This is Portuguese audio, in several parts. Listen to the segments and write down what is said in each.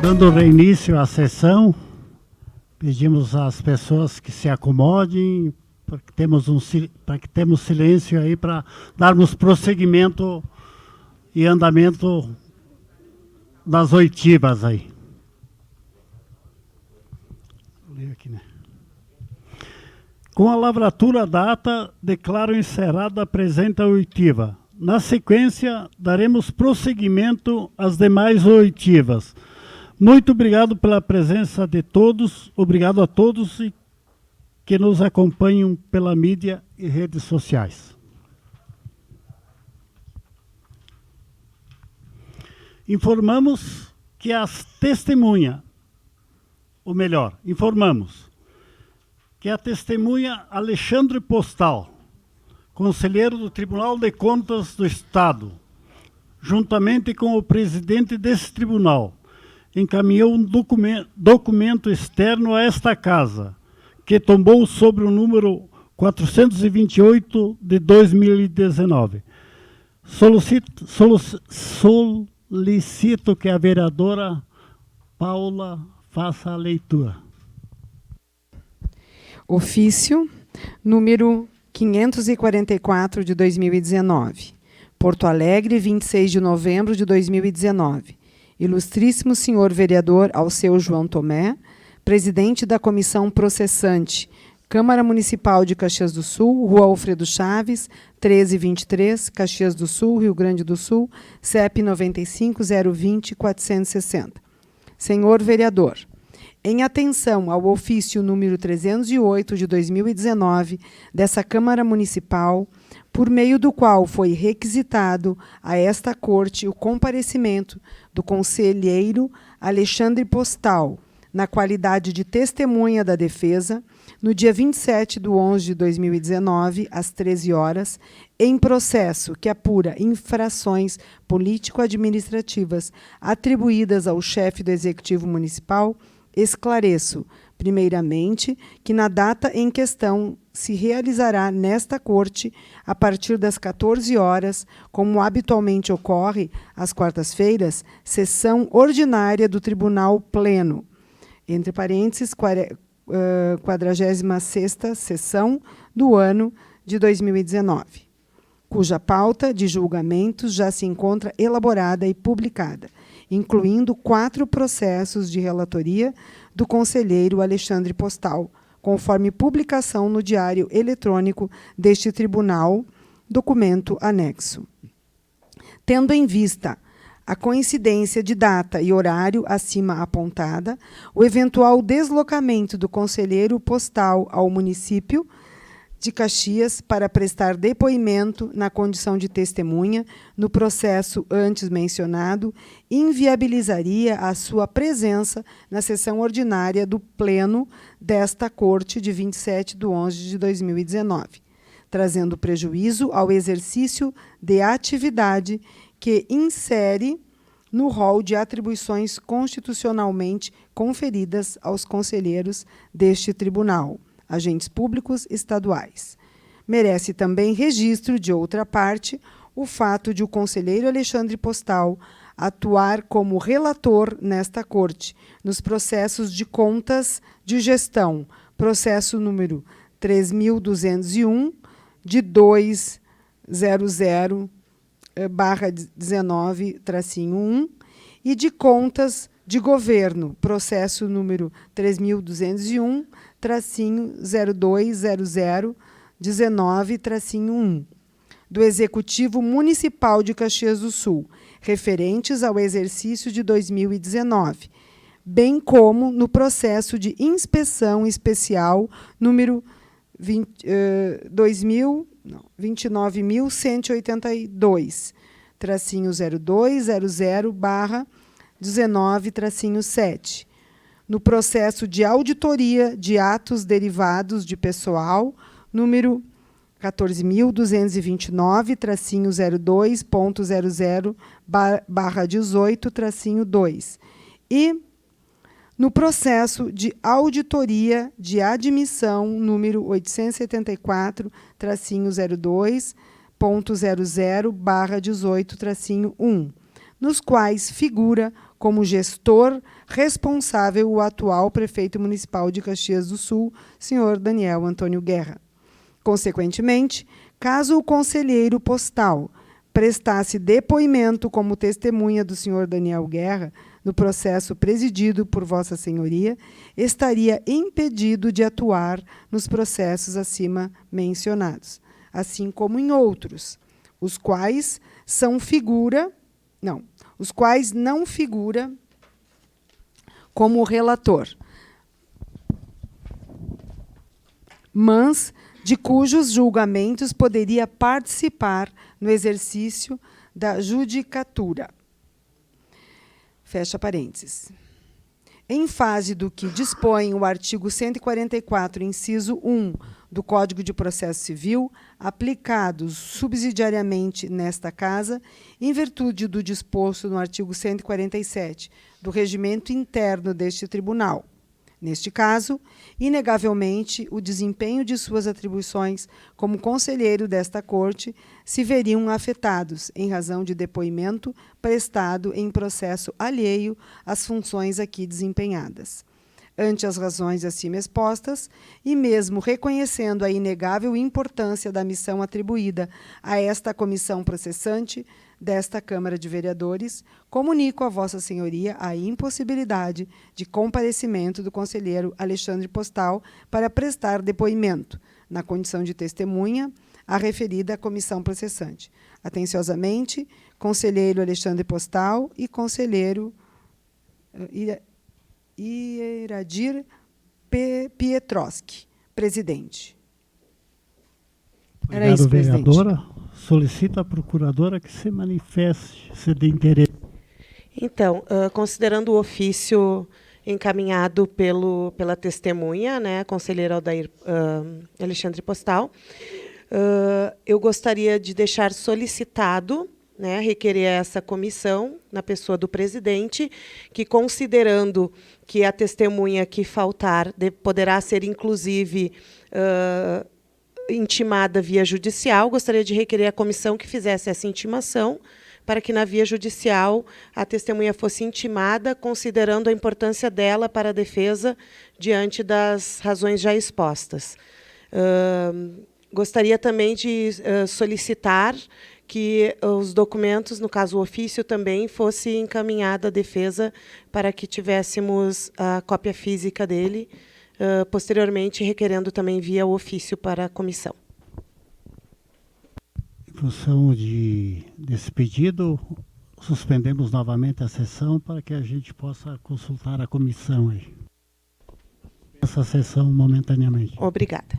Dando reinício à sessão, pedimos às pessoas que se acomodem, para que temos silêncio aí para darmos prosseguimento e andamento das oitivas aí. Vou ler aqui, né? Com a lavratura data, declaro encerrada a presente oitiva. Na sequência, daremos prosseguimento às demais oitivas. Muito obrigado pela presença de todos, obrigado a todos que nos acompanham pela mídia e redes sociais. Informamos que as testemunhas, ou melhor, informamos que a testemunha Alexandre Postal, conselheiro do Tribunal de Contas do Estado, juntamente com o presidente desse tribunal, encaminhou um documento externo a esta Casa, que tombou sobre o número 428 de 2019. Solicito que a vereadora Paula faça a leitura. Ofício número 544 de 2019. Porto Alegre, 26 de novembro de 2019. Ilustríssimo senhor vereador Alceu João Tomé, presidente da comissão processante, Câmara Municipal de Caxias do Sul, Rua Alfredo Chaves, 1323, Caxias do Sul, Rio Grande do Sul, CEP 95.020.460. Senhor vereador, em atenção ao ofício número 308 de 2019 dessa Câmara Municipal, por meio do qual foi requisitado a esta Corte o comparecimento do conselheiro Alexandre Postal, na qualidade de testemunha da defesa, no dia 27 de 11 de 2019, às 13 horas, em processo que apura infrações político-administrativas atribuídas ao chefe do Executivo Municipal, esclareço, primeiramente, que na data em questão se realizará nesta Corte, a partir das 14 horas, como habitualmente ocorre às quartas-feiras, sessão ordinária do Tribunal Pleno, entre parênteses, 46ª sessão do ano de 2019, cuja pauta de julgamentos já se encontra elaborada e publicada, incluindo 4 processos de relatoria do conselheiro Alexandre Postal, conforme publicação no Diário Eletrônico deste tribunal, documento anexo. Tendo em vista a coincidência de data e horário acima apontada, o eventual deslocamento do conselheiro Postal ao município de Caxias para prestar depoimento na condição de testemunha no processo antes mencionado inviabilizaria a sua presença na sessão ordinária do Pleno desta Corte de 27 de 11 de 2019, trazendo prejuízo ao exercício de atividade que insere no rol de atribuições constitucionalmente conferidas aos conselheiros deste tribunal, agentes públicos estaduais. Merece também registro, de outra parte, o fato de o conselheiro Alexandre Postal atuar como relator nesta Corte, nos processos de contas de gestão, processo número 3.201, de 200/19-1, e de contas de governo, processo número 3.201-020019-1, do Executivo Municipal de Caxias do Sul, referentes ao exercício de 2019, bem como no processo de inspeção especial número 29.182-0200/19-7, no processo de auditoria de atos derivados de pessoal, número 14.229-02.00/18-2, e no processo de auditoria de admissão, número 874-02.00/18-1, nos quais figura como gestor responsável o atual prefeito municipal de Caxias do Sul, senhor Daniel Antônio Guerra. Consequentemente, caso o conselheiro postal prestasse depoimento como testemunha do senhor Daniel Guerra no processo presidido por Vossa Senhoria, estaria impedido de atuar nos processos acima mencionados, assim como em outros, os quais não figura como relator, mas de cujos julgamentos poderia participar no exercício da judicatura. Fecha parênteses. Em fase do que dispõe o artigo 144, inciso 1 do Código de Processo Civil, aplicados subsidiariamente nesta Casa, em virtude do disposto no artigo 147 do Regimento Interno deste Tribunal. Neste caso, inegavelmente, o desempenho de suas atribuições como conselheiro desta Corte se veriam afetados em razão de depoimento prestado em processo alheio às funções aqui desempenhadas. Ante as razões acima expostas, e mesmo reconhecendo a inegável importância da missão atribuída a esta comissão processante desta Câmara de Vereadores, comunico a Vossa Senhoria a impossibilidade de comparecimento do conselheiro Alexandre Postal para prestar depoimento, na condição de testemunha, à referida comissão processante. Atenciosamente, conselheiro Alexandre Postal e conselheiro Iradir Pietroski, presidente. Obrigado, Era isso, vereadora. presidente. Solicito à procuradora que se manifeste, se dê interesse. Então, considerando o ofício encaminhado pela testemunha, né, a conselheira Alexandre Postal, eu gostaria de deixar solicitado, né, requerer essa comissão, na pessoa do presidente, que, considerando que a testemunha que faltar poderá ser, inclusive, intimada via judicial, gostaria de requerer à comissão que fizesse essa intimação, para que, na via judicial, a testemunha fosse intimada, considerando a importância dela para a defesa diante das razões já expostas. Gostaria também de solicitar que os documentos, no caso o ofício, também fosse encaminhado à defesa para que tivéssemos a cópia física dele, posteriormente requerendo também via ofício para a comissão. Em função desse pedido, suspendemos novamente a sessão para que a gente possa consultar a comissão aí. Essa sessão momentaneamente. Obrigada.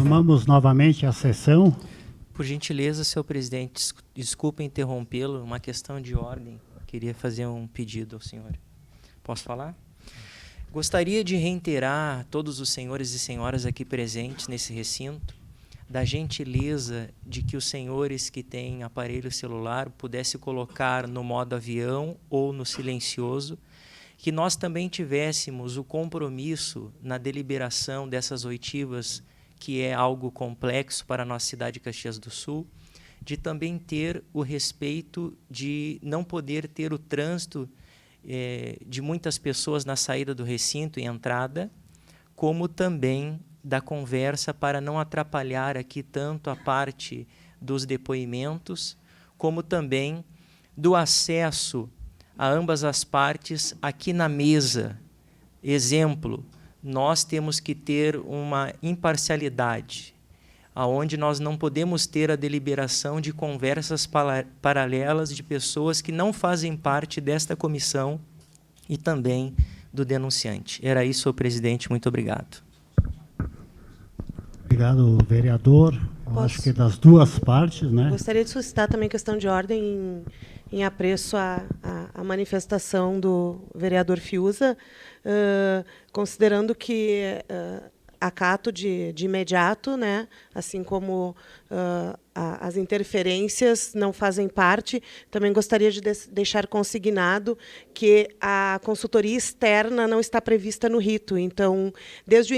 Formamos novamente a sessão. Por gentileza, senhor presidente, desculpe interrompê-lo, uma questão de ordem. Queria fazer um pedido ao senhor. Posso falar? Gostaria de reiterar a todos os senhores e senhoras aqui presentes nesse recinto da gentileza de que os senhores que têm aparelho celular pudessem colocar no modo avião ou no silencioso, que nós também tivéssemos o compromisso na deliberação dessas oitivas, que é algo complexo para a nossa cidade de Caxias do Sul, de também ter o respeito de não poder ter o trânsito de muitas pessoas na saída do recinto e entrada, como também da conversa para não atrapalhar aqui tanto a parte dos depoimentos, como também do acesso a ambas as partes aqui na mesa. Exemplo, nós temos que ter uma imparcialidade, aonde nós não podemos ter a deliberação de conversas paralelas de pessoas que não fazem parte desta comissão e também do denunciante. Era isso, senhor presidente. Muito obrigado. Obrigado, vereador. Eu acho que das duas partes, né? Gostaria de suscitar também questão de ordem em apreço à manifestação do vereador Fiuza, considerando que acato de imediato, né, assim como as interferências não fazem parte. Também gostaria de deixar consignado que a consultoria externa não está prevista no rito. Então, desde o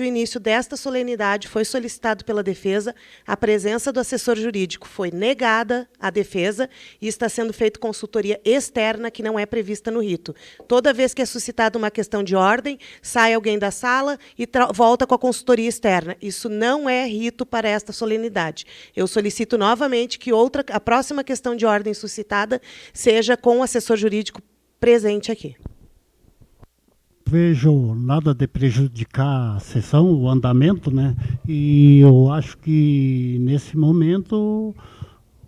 início desta solenidade, foi solicitado pela defesa a presença do assessor jurídico. Foi negada a defesa e está sendo feita consultoria externa que não é prevista no rito. Toda vez que é suscitada uma questão de ordem, sai alguém da sala e volta com a consultoria externa. Isso não é rito para esta solenidade. Eu solicito novamente que a próxima questão de ordem suscitada seja com o assessor jurídico presente aqui. Vejo nada de prejudicar a sessão, o andamento, né? E eu acho que, nesse momento,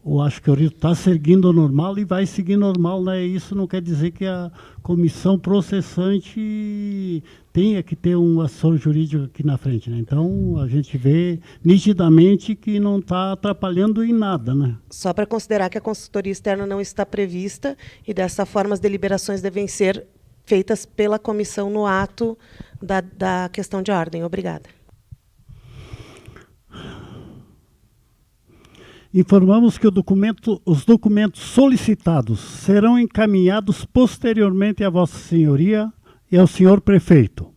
eu acho que o rito está seguindo normal e vai seguir normal, né? Isso não quer dizer que a comissão processante tenha que ter um assessor jurídico aqui na frente, né? Então, a gente vê nitidamente que não está atrapalhando em nada, né? Só para considerar que a consultoria externa não está prevista e, dessa forma, as deliberações devem ser feitas pela comissão no ato da questão de ordem. Obrigada. Informamos que os documentos solicitados serão encaminhados posteriormente a Vossa Senhoria e ao senhor prefeito.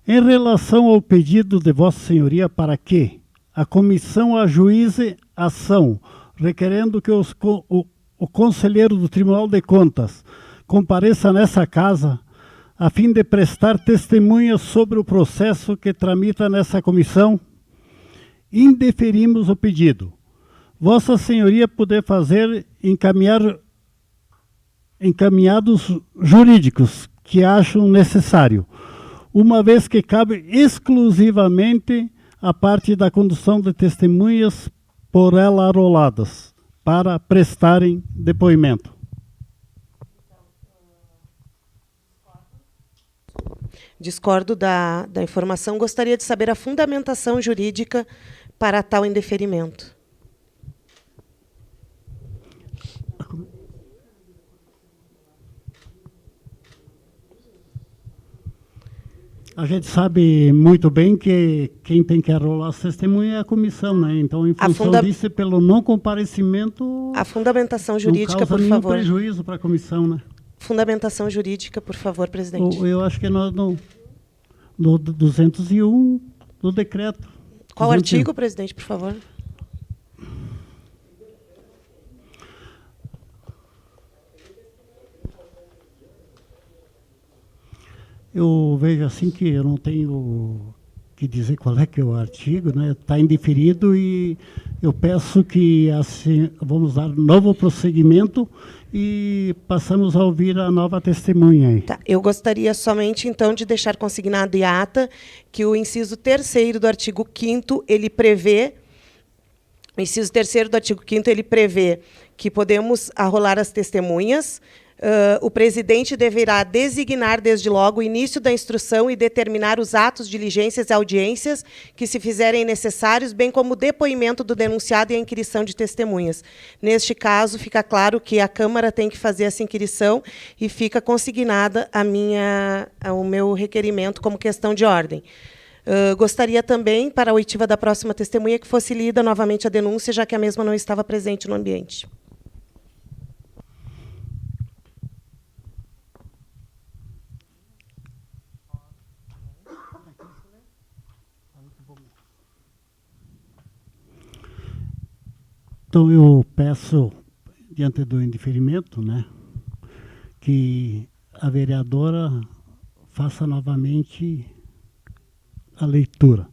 Em relação ao pedido de Vossa Senhoria para que a comissão ajuize ação, requerendo que o conselheiro do Tribunal de Contas compareça nessa casa a fim de prestar testemunhas sobre o processo que tramita nessa comissão, indeferimos o pedido. Vossa Senhoria poder fazer encaminhados jurídicos que acham necessário, uma vez que cabe exclusivamente a parte da condução de testemunhas por ela arroladas, para prestarem depoimento. Discordo da informação. Gostaria de saber a fundamentação jurídica para tal indeferimento. A gente sabe muito bem que quem tem que arrolar as testemunhas é a comissão, né? Então, em função disso, pelo não comparecimento... A fundamentação jurídica, por favor. Não causa nenhum prejuízo para a comissão, né? Fundamentação jurídica, por favor, presidente. Eu acho que nós no 201 do decreto. Qual artigo, presidente, por favor? Eu vejo assim que eu não tenho que dizer qual é que é o artigo, né? Está indeferido e eu peço que assim, vamos dar novo prosseguimento e passamos a ouvir a nova testemunha aí. Tá. Eu gostaria somente, então, de deixar consignado em ata que o inciso 3º do artigo 5º, ele prevê... O inciso 3º do artigo 5º, ele prevê que podemos arrolar as testemunhas. O presidente deverá designar, desde logo, o início da instrução e determinar os atos, diligências e audiências que se fizerem necessários, bem como o depoimento do denunciado e a inquirição de testemunhas. Neste caso, fica claro que a Câmara tem que fazer essa inquirição e fica consignada o meu requerimento como questão de ordem. Gostaria também, para a oitiva da próxima testemunha, que fosse lida novamente a denúncia, já que a mesma não estava presente no ambiente. Então, eu peço, diante do indeferimento, né, que a vereadora faça novamente a leitura.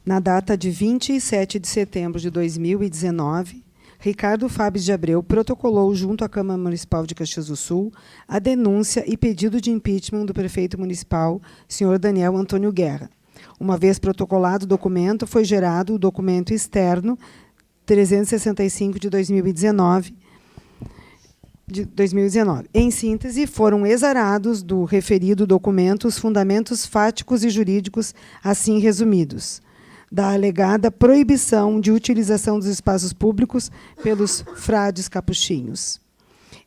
Na data de 27 de setembro de 2019, Ricardo Fábio de Abreu protocolou junto à Câmara Municipal de Caxias do Sul a denúncia e pedido de impeachment do prefeito municipal, senhor Daniel Antônio Guerra. Uma vez protocolado o documento, foi gerado o documento externo 365 de 2019. Em síntese, foram exarados do referido documento os fundamentos fáticos e jurídicos assim resumidos: da alegada proibição de utilização dos espaços públicos pelos frades capuchinhos.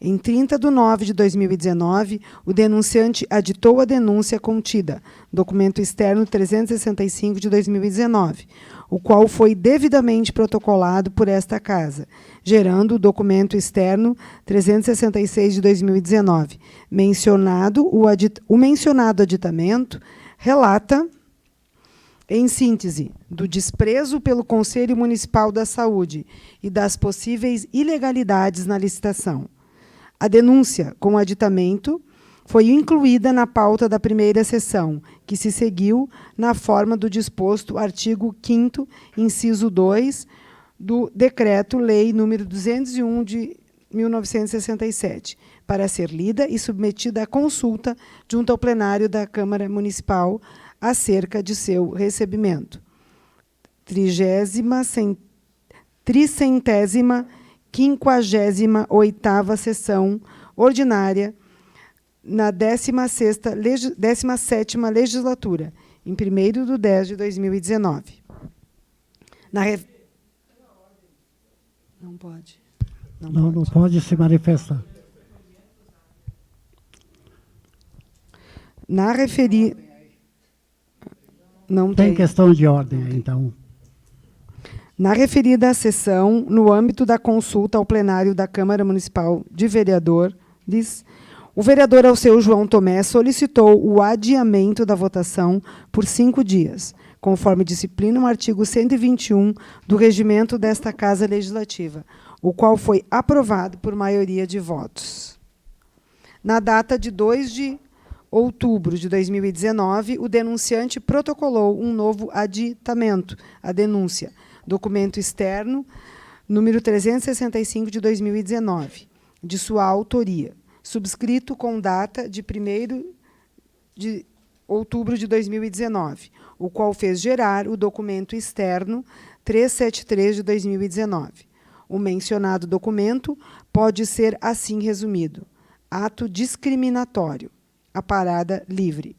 Em 30 de nove de 2019, o denunciante aditou a denúncia contida, documento externo 365 de 2019, o qual foi devidamente protocolado por esta Casa, gerando o documento externo 366 de 2019. O mencionado aditamento relata, em síntese, do desprezo pelo Conselho Municipal da Saúde e das possíveis ilegalidades na licitação. A denúncia, com aditamento, foi incluída na pauta da primeira sessão, que se seguiu na forma do disposto artigo 5º, inciso 2, do Decreto-Lei nº 201, de 1967, para ser lida e submetida à consulta junto ao plenário da Câmara Municipal acerca de seu recebimento. 358ª sessão ordinária na 17ª legislatura, em 1º de 10 de 2019. Não pode. Não pode se manifestar. Na referir... Não Tem questão de ordem aí, então. Na referida sessão, no âmbito da consulta ao plenário da Câmara Municipal de Vereadores, o vereador Alceu João Tomé solicitou o adiamento da votação por 5 dias, conforme disciplina o artigo 121 do regimento desta Casa Legislativa, o qual foi aprovado por maioria de votos. Na data de 2 de outubro de 2019, o denunciante protocolou um novo aditamento à denúncia, documento externo, número 365 de 2019, de sua autoria, subscrito com data de 1º de outubro de 2019, o qual fez gerar o documento externo 373 de 2019. O mencionado documento pode ser assim resumido: ato discriminatório, a parada livre.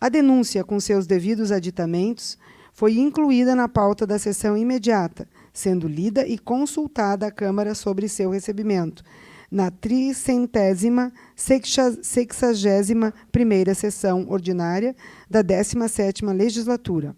A denúncia, com seus devidos aditamentos, foi incluída na pauta da sessão imediata, sendo lida e consultada a Câmara sobre seu recebimento, na 361ª sessão ordinária da 17ª legislatura,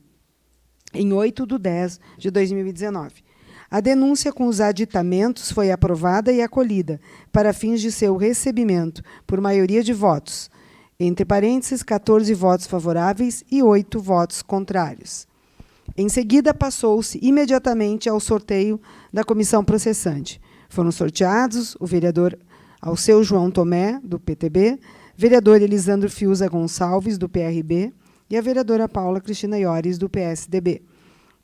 em 8 de 10 de 2019. A denúncia com os aditamentos foi aprovada e acolhida, para fins de seu recebimento, por maioria de votos, entre parênteses, 14 votos favoráveis e 8 votos contrários. Em seguida, passou-se imediatamente ao sorteio da comissão processante. Foram sorteados o vereador Alceu João Tomé, do PTB, vereador Elisandro Fiuza Gonçalves, do PRB, e a vereadora Paula Cristina Iores, do PSDB.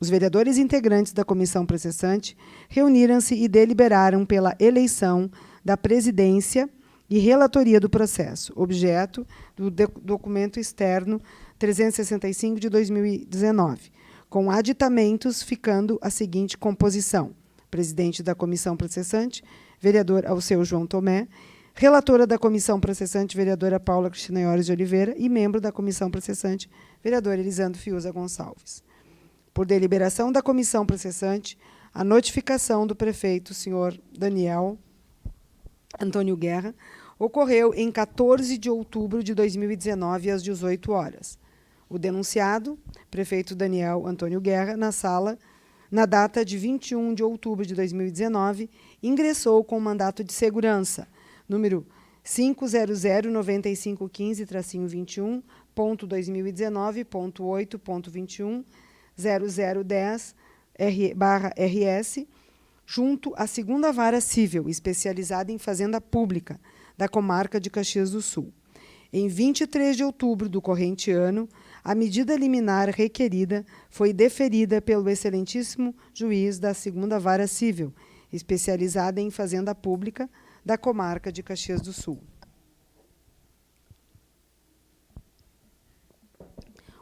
Os vereadores integrantes da comissão processante reuniram-se e deliberaram pela eleição da presidência e relatoria do processo, objeto do documento externo 365 de 2019, com aditamentos, ficando a seguinte composição: presidente da comissão processante, vereador Alceu João Tomé, relatora da comissão processante, vereadora Paula Cristina Iores de Oliveira, e membro da comissão processante, vereador Elisandro Fiuza Gonçalves. Por deliberação da comissão processante, a notificação do prefeito, senhor Daniel Antônio Guerra, ocorreu em 14 de outubro de 2019, às 18 horas. O denunciado, prefeito Daniel Antônio Guerra, na sala, na data de 21 de outubro de 2019, ingressou com mandato de segurança, número 5009515-21.2019.8.21.0010/RS, junto à 2ª Vara Civil, especializada em Fazenda Pública, da comarca de Caxias do Sul. Em 23 de outubro do corrente ano, a medida liminar requerida foi deferida pelo excelentíssimo juiz da 2ª Vara Civil, especializada em Fazenda Pública, da comarca de Caxias do Sul.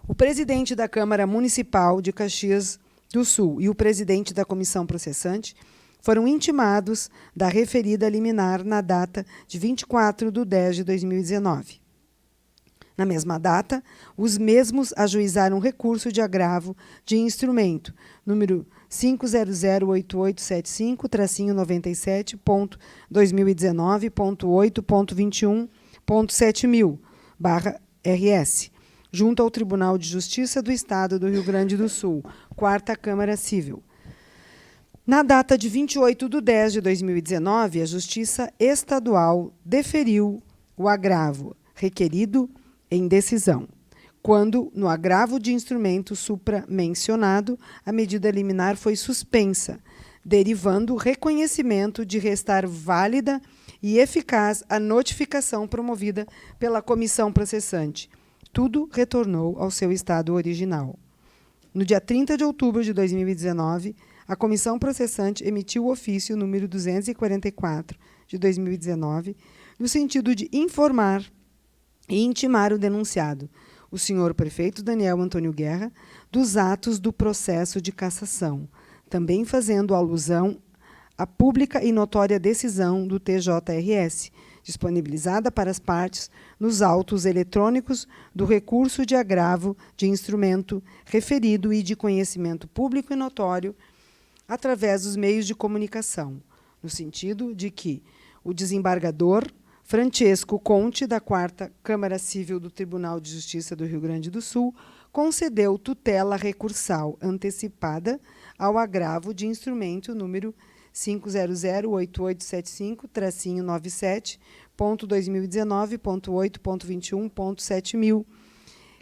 O presidente da Câmara Municipal de Caxias do Sul e o presidente da comissão processante foram intimados da referida liminar na data de 24 de 10 de 2019. Na mesma data, os mesmos ajuizaram recurso de agravo de instrumento, número 5008875-97.2019.8.21.7000/RS, junto ao Tribunal de Justiça do Estado do Rio Grande do Sul, 4ª Câmara Civil. Na data de 28 de 10 de 2019, a Justiça Estadual deferiu o agravo requerido em decisão, quando, no agravo de instrumento supramencionado, a medida liminar foi suspensa, derivando o reconhecimento de restar válida e eficaz a notificação promovida pela comissão processante. Tudo retornou ao seu estado original. No dia 30 de outubro de 2019, a comissão processante emitiu o ofício número 244 de 2019, no sentido de informar e intimar o denunciado, o senhor prefeito Daniel Antônio Guerra, dos atos do processo de cassação, também fazendo alusão à pública e notória decisão do TJRS, disponibilizada para as partes nos autos eletrônicos do recurso de agravo de instrumento referido e de conhecimento público e notório através dos meios de comunicação, no sentido de que o desembargador Francesco Conte, da 4ª Câmara Civil do Tribunal de Justiça do Rio Grande do Sul, concedeu tutela recursal antecipada ao agravo de instrumento número 5008875-97.2019.8.21.7000,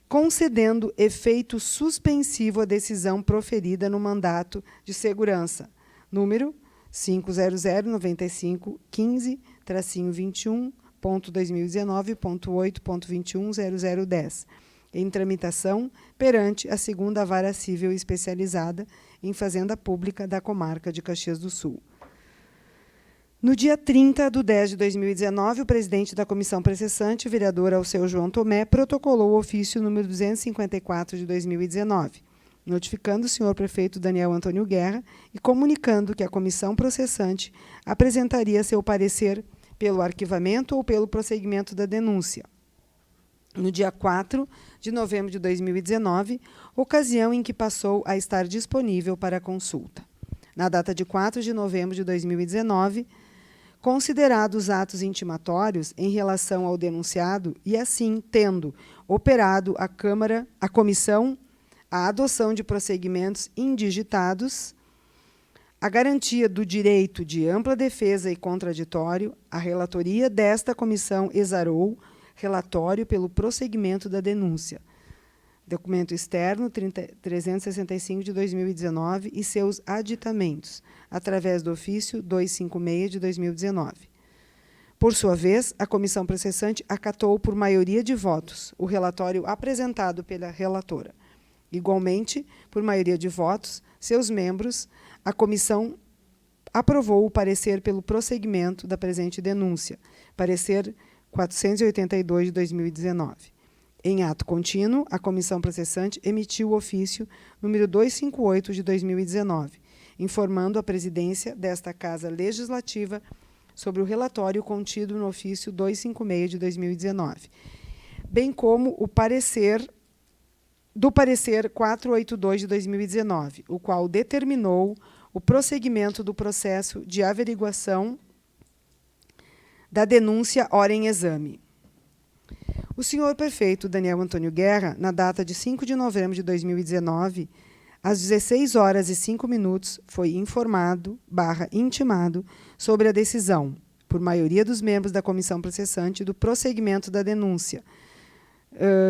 concedendo efeito suspensivo à decisão proferida no mandato de segurança, número 5009515-21.2019.8.21.0010, em tramitação perante a 2ª Vara Civil especializada em Fazenda Pública da comarca de Caxias do Sul. No dia 30 de 10 de 2019, o presidente da comissão processante, vereador Alceu João Tomé, protocolou o ofício número 254 de 2019, notificando o senhor prefeito Daniel Antônio Guerra e comunicando que a comissão processante apresentaria seu parecer pelo arquivamento ou pelo prosseguimento da denúncia. No dia 4 de novembro de 2019, ocasião em que passou a estar disponível para consulta. Na data de 4 de novembro de 2019, considerados os atos intimatórios em relação ao denunciado e, assim, tendo operado a comissão a adoção de procedimentos indigitados, a garantia do direito de ampla defesa e contraditório, a relatoria desta comissão exarou relatório pelo prosseguimento da denúncia. Documento externo 365 de 2019 e seus aditamentos, através do ofício 256 de 2019. Por sua vez, a comissão processante acatou por maioria de votos o relatório apresentado pela relatora. Igualmente, por maioria de votos, seus membros, a comissão aprovou o parecer pelo prosseguimento da presente denúncia, parecer 482 de 2019. Em ato contínuo, a comissão processante emitiu o ofício número 258 de 2019, informando a presidência desta Casa Legislativa sobre o relatório contido no ofício 256 de 2019, bem como o parecer 482 de 2019, o qual determinou o prosseguimento do processo de averiguação da denúncia ora em exame. O senhor prefeito Daniel Antônio Guerra, na data de 5 de novembro de 2019, às 16h05, foi informado/intimado sobre a decisão, por maioria dos membros da comissão processante, do prosseguimento da denúncia,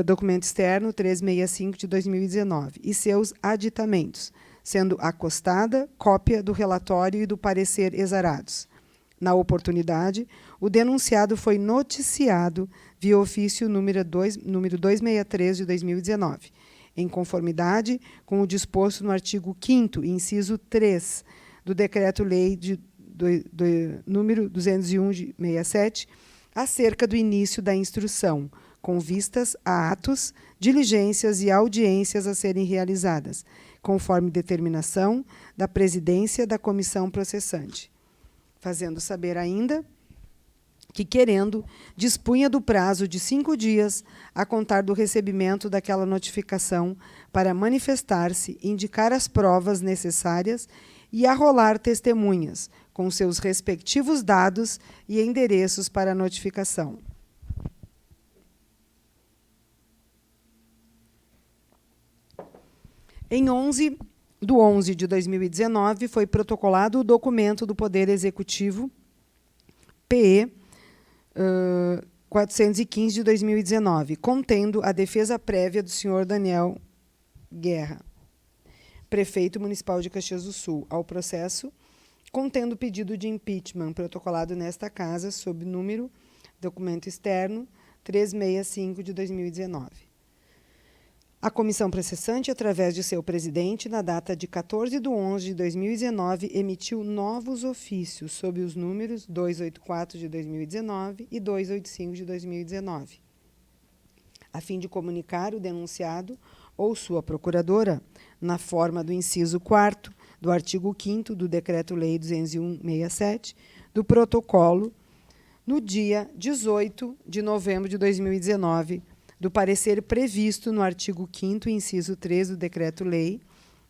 documento externo 365 de 2019, e seus aditamentos, sendo acostada cópia do relatório e do parecer exarados. Na oportunidade, o denunciado foi noticiado via ofício número 263 de 2019, em conformidade com o disposto no artigo 5º, inciso 3, do Decreto-Lei número 201 de 67, acerca do início da instrução, com vistas a atos, diligências e audiências a serem realizadas, conforme determinação da presidência da comissão processante. Fazendo saber ainda que, querendo, dispunha do prazo de 5 dias a contar do recebimento daquela notificação para manifestar-se, indicar as provas necessárias e arrolar testemunhas, com seus respectivos dados e endereços para a notificação. Em 11 de 2019, foi protocolado o documento do Poder Executivo PE 415 de 2019, contendo a defesa prévia do senhor Daniel Guerra, prefeito municipal de Caxias do Sul, ao processo, contendo pedido de impeachment protocolado nesta Casa, sob número, documento externo 365 de 2019. A comissão processante, através de seu presidente, na data de 14 de 11 de 2019, emitiu novos ofícios sob os números 284 de 2019 e 285 de 2019, a fim de comunicar o denunciado ou sua procuradora, na forma do inciso 4º do artigo 5º do Decreto-Lei 201/67, do protocolo, no dia 18 de novembro de 2019, do parecer previsto no artigo 5º, inciso 3 do Decreto-Lei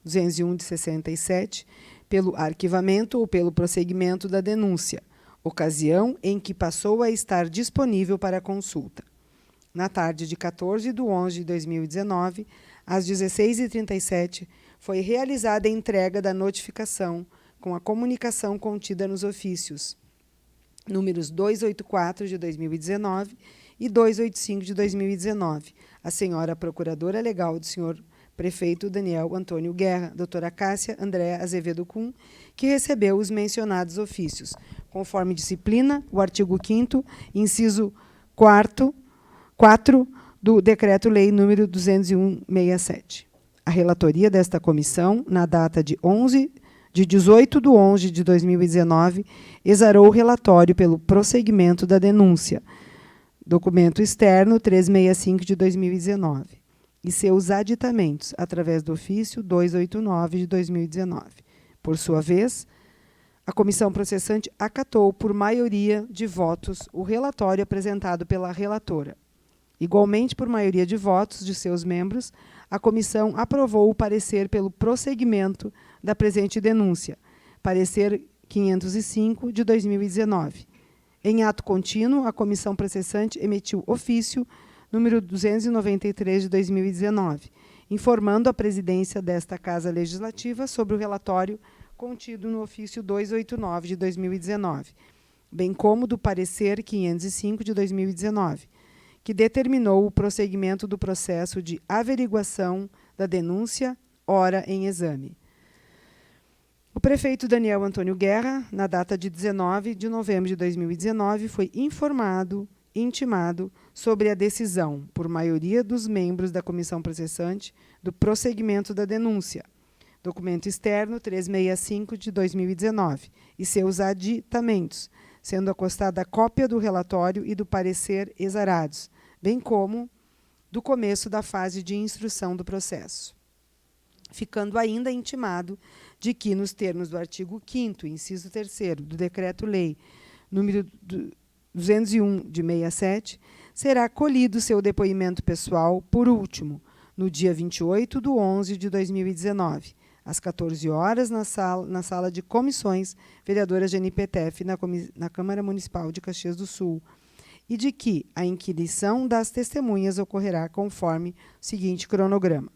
201 de 67, pelo arquivamento ou pelo prosseguimento da denúncia, ocasião em que passou a estar disponível para consulta. Na tarde de 14 de 11 de 2019, às 16h37, foi realizada a entrega da notificação com a comunicação contida nos ofícios números 284 de 2019 e 285 de 2019, a senhora Procuradora Legal do senhor Prefeito Daniel Antônio Guerra, doutora Cássia Andréa Azevedo Kuhn, que recebeu os mencionados ofícios, conforme disciplina o artigo 5º, inciso 4 do Decreto-Lei número 201/67. A relatoria desta comissão, na data de 18 de 11 de 2019, exarou o relatório pelo prosseguimento da denúncia, documento externo 365 de 2019, e seus aditamentos, através do ofício 289 de 2019. Por sua vez, a comissão processante acatou, por maioria de votos, o relatório apresentado pela relatora. Igualmente, por maioria de votos de seus membros, a comissão aprovou o parecer pelo prosseguimento da presente denúncia, parecer 505 de 2019. Em ato contínuo, a comissão processante emitiu ofício número 293 de 2019, informando a presidência desta Casa Legislativa sobre o relatório contido no ofício 289 de 2019, bem como do parecer 505 de 2019, que determinou o prosseguimento do processo de averiguação da denúncia ora em exame. O prefeito Daniel Antônio Guerra, na data de 19 de novembro de 2019, foi intimado sobre a decisão, por maioria dos membros da comissão processante, do prosseguimento da denúncia, documento externo 365 de 2019, e seus aditamentos, sendo acostada a cópia do relatório e do parecer exarados, bem como do começo da fase de instrução do processo, ficando ainda intimado de que, nos termos do artigo 5º, inciso 3º, do Decreto-Lei número 201, de 67, será colhido seu depoimento pessoal, por último, no dia 28/11/2019, às 14 horas, na sala de comissões vereadora Geni Petef, na Câmara Municipal de Caxias do Sul, e de que a inquirição das testemunhas ocorrerá conforme o seguinte cronograma.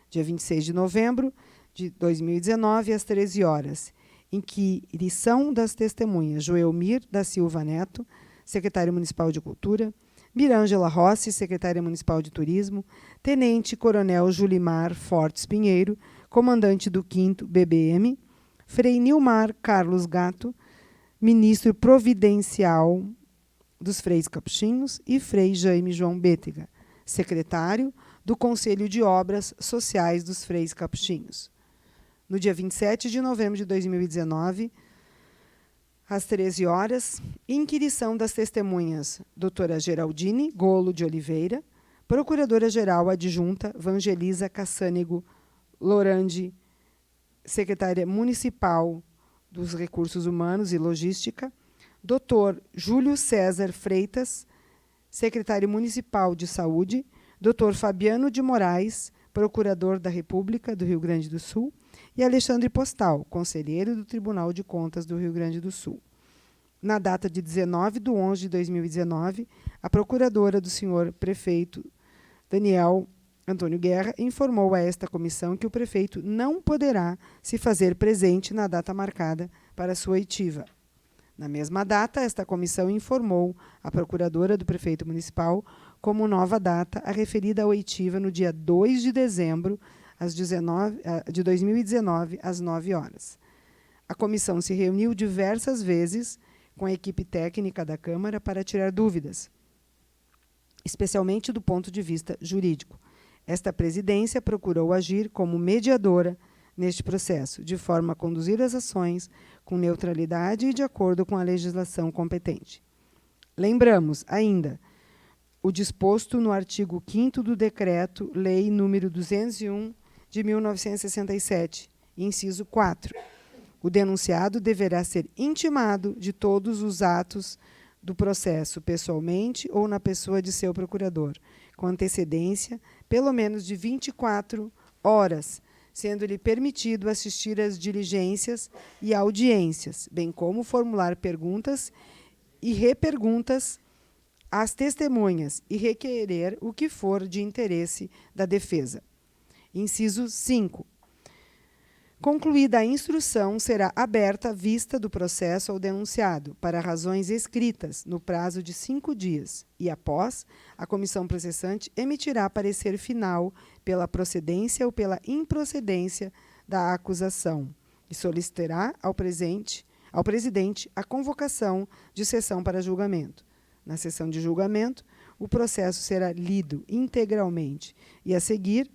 Dia 26 de novembro de 2019, às 13 horas, inquirição das testemunhas Joelmir da Silva Neto, secretário municipal de Cultura, Mirângela Rossi, secretária municipal de Turismo, Tenente Coronel Julimar Fortes Pinheiro, comandante do 5º BBM, Frei Nilmar Carlos Gato, ministro providencial dos Freis Capuchinhos, e Frei Jaime João Bétega, secretário do Conselho de Obras Sociais dos Freis Capuchinhos. No dia 27 de novembro de 2019, às 13 horas, inquirição das testemunhas doutora Geraldine Golo de Oliveira, procuradora-geral adjunta Vangelisa Cassânego Lorandi, secretária municipal dos Recursos Humanos e Logística, doutor Júlio César Freitas, secretário municipal de Saúde, doutor Fabiano de Moraes, procurador da República do Rio Grande do Sul, e Alexandre Postal, conselheiro do Tribunal de Contas do Rio Grande do Sul. Na data de 19/11/2019, a procuradora do senhor prefeito Daniel Antônio Guerra informou a esta comissão que o prefeito não poderá se fazer presente na data marcada para sua oitiva. Na mesma data, esta comissão informou a procuradora do prefeito municipal como nova data a referida à oitiva no dia 2 de dezembro de 2019, às 9 horas. A comissão se reuniu diversas vezes com a equipe técnica da Câmara para tirar dúvidas, especialmente do ponto de vista jurídico. Esta presidência procurou agir como mediadora neste processo, de forma a conduzir as ações com neutralidade e de acordo com a legislação competente. Lembramos ainda o disposto no artigo 5º do Decreto-Lei número 201, de 1967, inciso 4. O denunciado deverá ser intimado de todos os atos do processo, pessoalmente ou na pessoa de seu procurador, com antecedência, pelo menos de 24 horas, sendo-lhe permitido assistir às diligências e audiências, bem como formular perguntas e reperguntas às testemunhas e requerer o que for de interesse da defesa. Inciso 5. Concluída a instrução, será aberta a vista do processo ao denunciado, para razões escritas, no prazo de 5 dias, e após, a comissão processante emitirá parecer final pela procedência ou pela improcedência da acusação, e solicitará ao presidente a convocação de sessão para julgamento. Na sessão de julgamento, o processo será lido integralmente, e a seguir,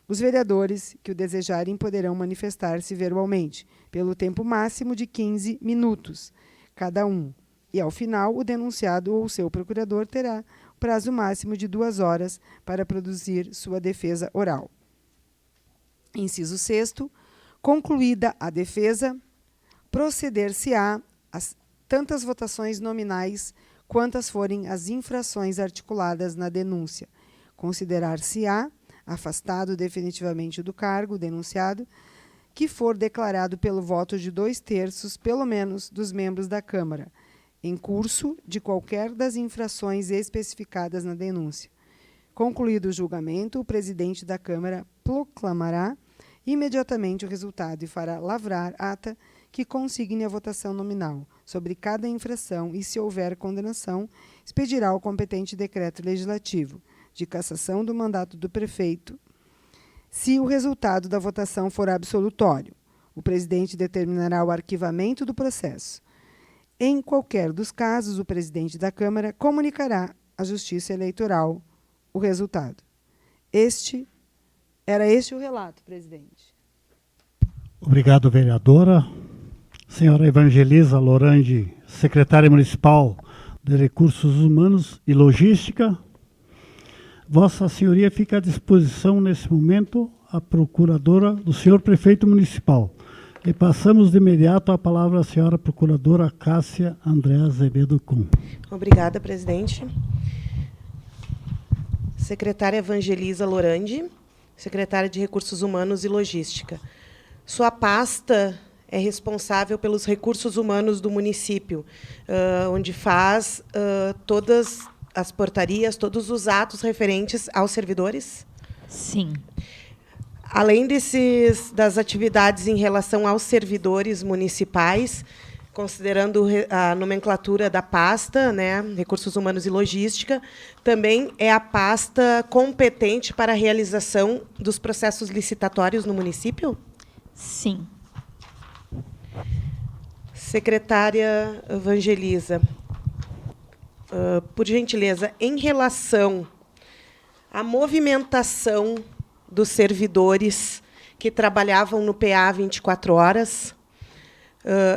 os vereadores que o desejarem poderão manifestar-se verbalmente, pelo tempo máximo de 15 minutos, cada um. E, ao final, o denunciado ou seu procurador terá prazo máximo de 2 horas para produzir sua defesa oral. Inciso 6º. Concluída a defesa, proceder-se-á às tantas votações nominais quantas forem as infrações articuladas na denúncia. Considerar-se-á afastado definitivamente do cargo, denunciado, que for declarado pelo voto de 2/3, pelo menos, dos membros da Câmara, em curso de qualquer das infrações especificadas na denúncia. Concluído o julgamento, o presidente da Câmara proclamará imediatamente o resultado e fará lavrar ata que consigne a votação nominal sobre cada infração e, se houver condenação, expedirá o competente decreto legislativo de cassação do mandato do prefeito, se o resultado da votação for absolutório. O presidente determinará o arquivamento do processo. Em qualquer dos casos, o presidente da Câmara comunicará à Justiça Eleitoral o resultado. Era este o relato, presidente. Obrigado, vereadora. Senhora Evangelisa Lorandi, secretária municipal de Recursos Humanos e Logística. Vossa Senhoria fica à disposição, nesse momento, a procuradora do senhor prefeito municipal. E passamos de imediato a palavra à senhora procuradora Cássia Andréa Azevedo Kuhn. Obrigada, presidente. Secretária Evangelisa Lorandi, secretária de Recursos Humanos e Logística. Sua pasta é responsável pelos recursos humanos do município, onde faz todas as portarias, todos os atos referentes aos servidores? Sim. Além das atividades em relação aos servidores municipais, considerando a nomenclatura da pasta, né, Recursos Humanos e Logística, também é a pasta competente para a realização dos processos licitatórios no município? Sim. Secretária Evangelisa, por gentileza, em relação à movimentação dos servidores que trabalhavam no PA 24 horas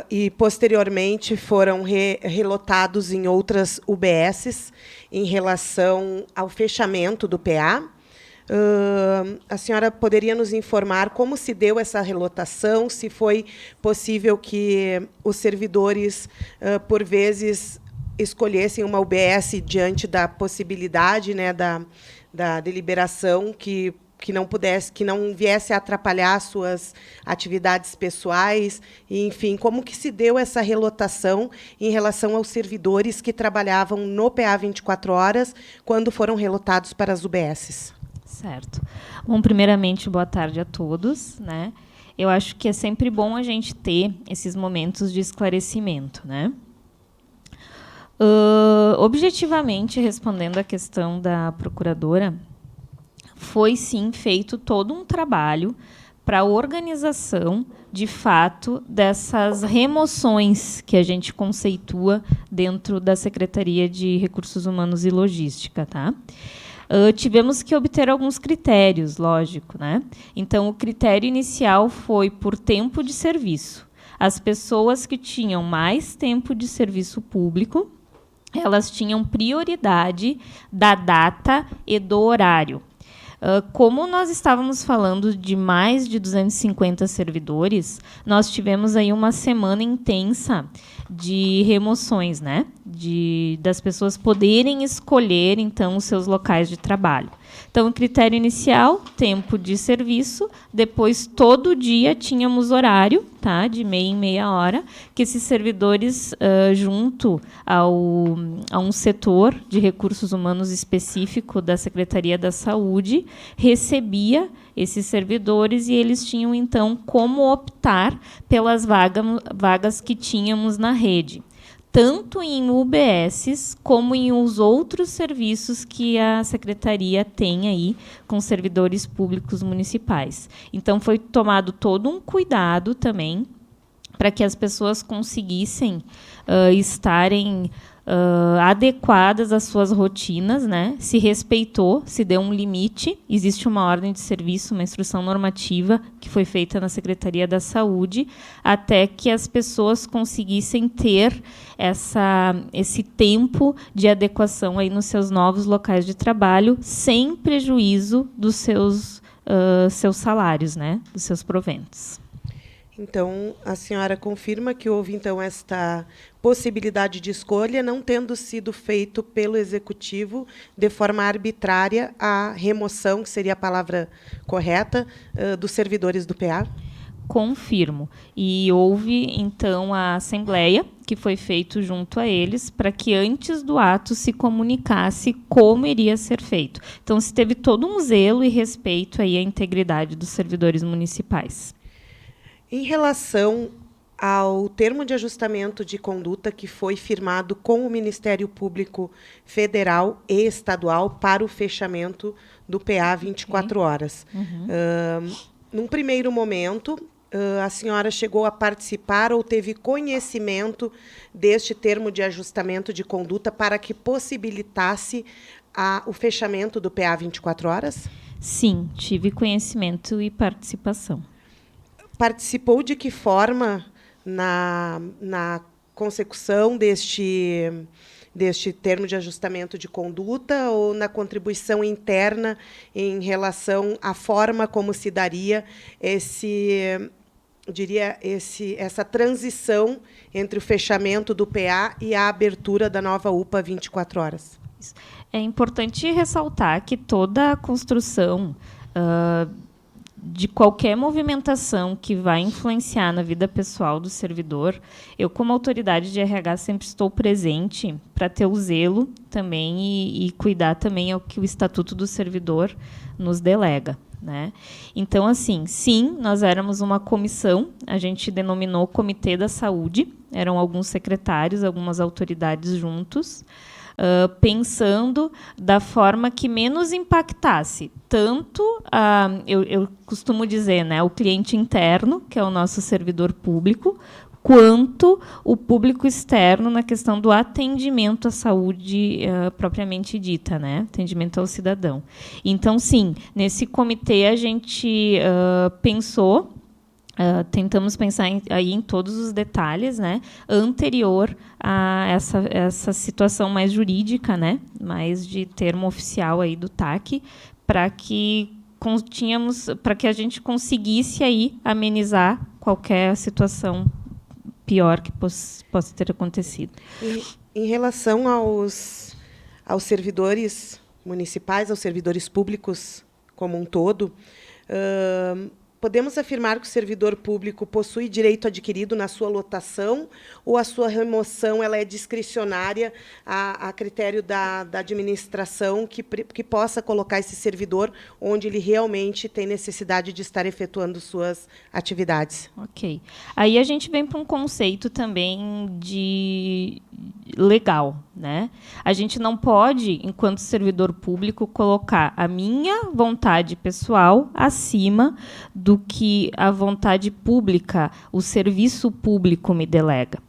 e, posteriormente, foram relotados em outras UBSs em relação ao fechamento do PA, a senhora poderia nos informar como se deu essa relotação, se foi possível que os servidores, por vezes, escolhessem uma UBS diante da possibilidade, né, da deliberação que não viesse a atrapalhar suas atividades pessoais, e, enfim, como que se deu essa relotação em relação aos servidores que trabalhavam no PA 24 horas quando foram relotados para as UBSs? Certo. Bom, primeiramente, boa tarde a todos, né? Eu acho que é sempre bom a gente ter esses momentos de esclarecimento, né? Objetivamente, respondendo à questão da procuradora, foi, sim, feito todo um trabalho para a organização, de fato, dessas remoções que a gente conceitua dentro da Secretaria de Recursos Humanos e Logística, tá? Tivemos que obter alguns critérios, lógico, né? Então, o critério inicial foi por tempo de serviço. As pessoas que tinham mais tempo de serviço público, elas tinham prioridade da data e do horário. Como nós estávamos falando de mais de 250 servidores, nós tivemos aí uma semana intensa de remoções, né? Das pessoas poderem escolher, então, os seus locais de trabalho. Então, o critério inicial, tempo de serviço, depois, todo dia, tínhamos horário, tá, de meia em meia hora, que esses servidores, junto a um setor de recursos humanos específico da Secretaria da Saúde, recebia esses servidores e eles tinham, então, como optar pelas vagas que tínhamos na rede, tanto em UBSs como em os outros serviços que a Secretaria tem aí com servidores públicos municipais. Então, foi tomado todo um cuidado também para que as pessoas conseguissem estarem adequadas às suas rotinas, né? Se respeitou, se deu um limite, existe uma ordem de serviço, uma instrução normativa que foi feita na Secretaria da Saúde, até que as pessoas conseguissem ter esse tempo de adequação aí nos seus novos locais de trabalho, sem prejuízo dos seus salários, né? Dos seus proventos. Então, a senhora confirma que houve, então, esta possibilidade de escolha, não tendo sido feito pelo Executivo, de forma arbitrária, a remoção, que seria a palavra correta, dos servidores do PA? Confirmo. E houve, então, a assembleia, que foi feito junto a eles, para que antes do ato se comunicasse como iria ser feito. Então, se teve todo um zelo e respeito aí à integridade dos servidores municipais. Em relação ao termo de ajustamento de conduta que foi firmado com o Ministério Público Federal e Estadual para o fechamento do PA 24 horas. Num primeiro momento, a senhora chegou a participar ou teve conhecimento deste termo de ajustamento de conduta para que possibilitasse o fechamento do PA 24 horas? Sim, tive conhecimento e participação. Participou de que forma na consecução deste deste termo de ajustamento de conduta ou na contribuição interna em relação à forma como se daria essa transição entre o fechamento do PA e a abertura da nova UPA 24 horas? É importante ressaltar que toda a construção de qualquer movimentação que vai influenciar na vida pessoal do servidor, eu, como autoridade de RH, sempre estou presente para ter o zelo também e cuidar também ao que o Estatuto do Servidor nos delega, né? Então, assim, sim, nós éramos uma comissão, a gente denominou Comitê da Saúde, eram alguns secretários, algumas autoridades juntos, pensando da forma que menos impactasse tanto, eu costumo dizer, né, o cliente interno, que é o nosso servidor público, quanto o público externo na questão do atendimento à saúde propriamente dita, né, atendimento ao cidadão. Então, sim, nesse comitê a gente pensou, tentamos pensar em todos os detalhes, né, anterior a essa situação mais jurídica, né, mais de termo oficial aí do TAC, para que a gente conseguisse aí amenizar qualquer situação pior que possa ter acontecido. Em relação aos servidores municipais, aos servidores públicos como um todo, podemos afirmar que o servidor público possui direito adquirido na sua lotação ou a sua remoção ela é discricionária a critério da administração que possa colocar esse servidor onde ele realmente tem necessidade de estar efetuando suas atividades? Ok. Aí a gente vem para um conceito também de legal, né? A gente não pode, enquanto servidor público, colocar a minha vontade pessoal acima do que a vontade pública, o serviço público me delega.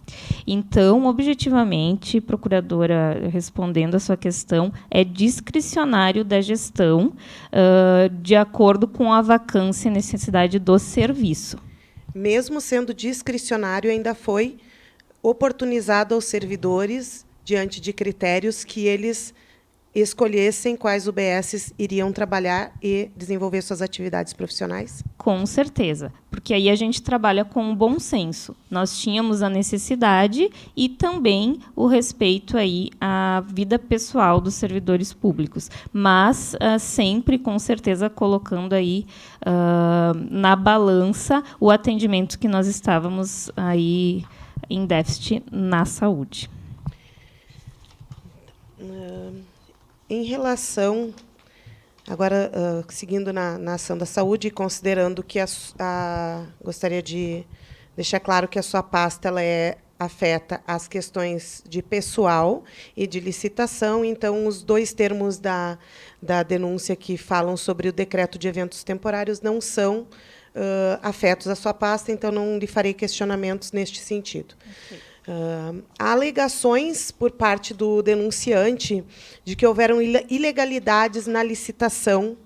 Então, objetivamente, procuradora, respondendo a sua questão, é discricionário da gestão, de acordo com a vacância e necessidade do serviço. Mesmo sendo discricionário, ainda foi oportunizado aos servidores, diante de critérios, que eles escolhessem quais UBSs iriam trabalhar e desenvolver suas atividades profissionais? Com certeza, porque aí a gente trabalha com o bom senso. Nós tínhamos a necessidade e também o respeito aí à vida pessoal dos servidores públicos, mas sempre, com certeza, colocando aí na balança o atendimento que nós estávamos aí em déficit na saúde. Em relação, agora, seguindo na ação da saúde, considerando que gostaria de deixar claro que a sua pasta ela afeta as questões de pessoal e de licitação, então os dois termos da denúncia que falam sobre o decreto de eventos temporários não são afetos à sua pasta, então não lhe farei questionamentos neste sentido. Okay. Há alegações por parte do denunciante de que houveram ilegalidades na licitação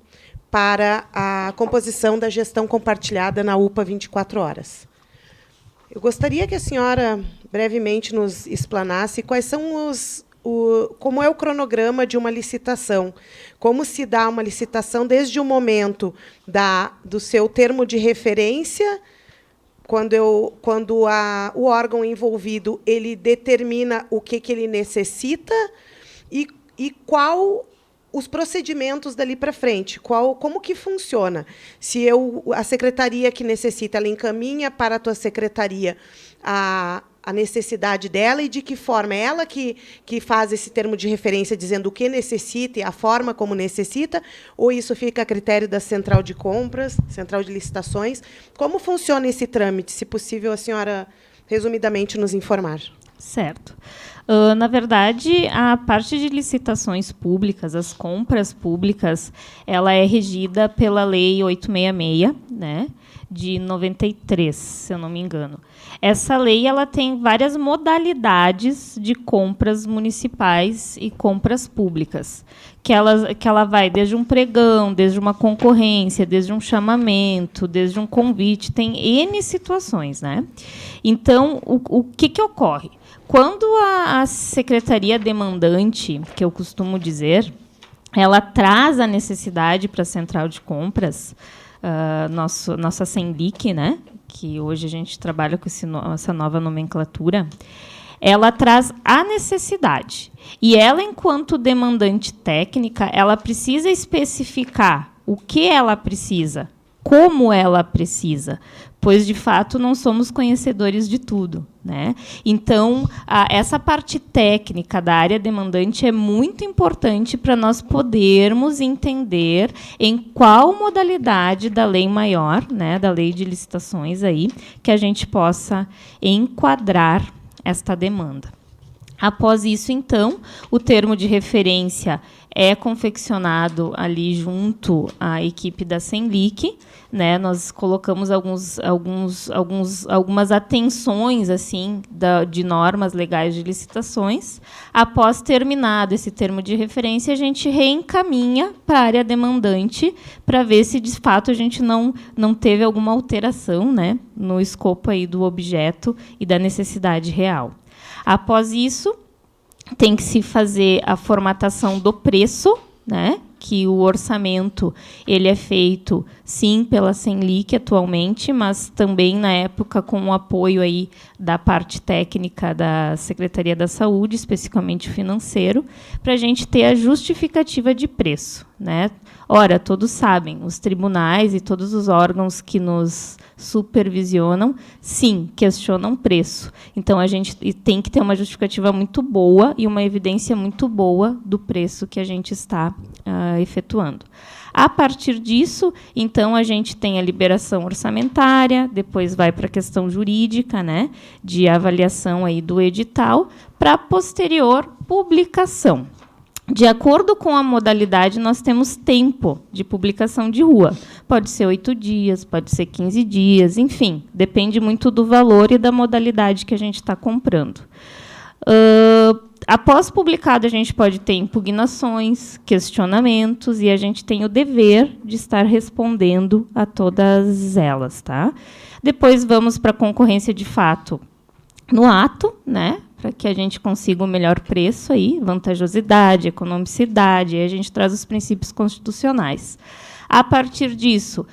para a composição da gestão compartilhada na UPA 24 horas. Eu gostaria que a senhora brevemente nos explanasse quais são como é o cronograma de uma licitação, como se dá uma licitação desde o momento do seu termo de referência, quando o órgão envolvido ele determina o que ele necessita e qual os procedimentos dali para frente, como que funciona. Se a secretaria que necessita, ela encaminha para a tua secretaria a necessidade dela e de que forma é ela que faz esse termo de referência dizendo o que necessita e a forma como necessita, ou isso fica a critério da central de compras, central de licitações? Como funciona esse trâmite? Se possível, a senhora, resumidamente, nos informar. Certo. Na verdade, a parte de licitações públicas, as compras públicas, ela é regida pela Lei 866, né? de 93, se eu não me engano. Essa lei ela tem várias modalidades de compras municipais e compras públicas, que ela vai desde um pregão, desde uma concorrência, desde um chamamento, desde um convite, tem N situações, né? Então, o que ocorre? Quando a secretaria demandante, que eu costumo dizer, ela traz a necessidade para a central de compras, nossa Senlic, né, que hoje a gente trabalha com essa nova nomenclatura, ela traz a necessidade. E ela, enquanto demandante técnica, ela precisa especificar o que ela precisa, como ela precisa, pois, de fato, não somos conhecedores de tudo, né? Então, essa parte técnica da área demandante é muito importante para nós podermos entender em qual modalidade da lei maior, né, da lei de licitações, aí, que a gente possa enquadrar esta demanda. Após isso, então, o termo de referência é confeccionado ali junto à equipe da Senlic, né? Nós colocamos algumas atenções assim de normas legais de licitações. Após terminado esse termo de referência, a gente reencaminha para a área demandante para ver se de fato a gente não teve alguma alteração, né, no escopo aí do objeto e da necessidade real. Após isso, tem que se fazer a formatação do preço, né, que o orçamento ele é feito, sim, pela Senlic atualmente, mas também, na época, com o apoio aí da parte técnica da Secretaria da Saúde, especificamente financeiro, para a gente ter a justificativa de preço, né? Ora, todos sabem, os tribunais e todos os órgãos que nos supervisionam, sim, questionam preço. Então, a gente tem que ter uma justificativa muito boa e uma evidência muito boa do preço que a gente está efetuando. A partir disso, então, a gente tem a liberação orçamentária, depois vai para a questão jurídica, né, de avaliação aí do edital, para a posterior publicação. De acordo com a modalidade, nós temos tempo de publicação de rua. Pode ser 8 dias, pode ser 15 dias, enfim, depende muito do valor e da modalidade que a gente está comprando. Após publicado, a gente pode ter impugnações, questionamentos, e a gente tem o dever de estar respondendo a todas elas, tá? Depois vamos para a concorrência de fato no ato, né, para que a gente consiga o melhor preço aí, vantajosidade, economicidade, aí a gente traz os princípios constitucionais. A partir disso,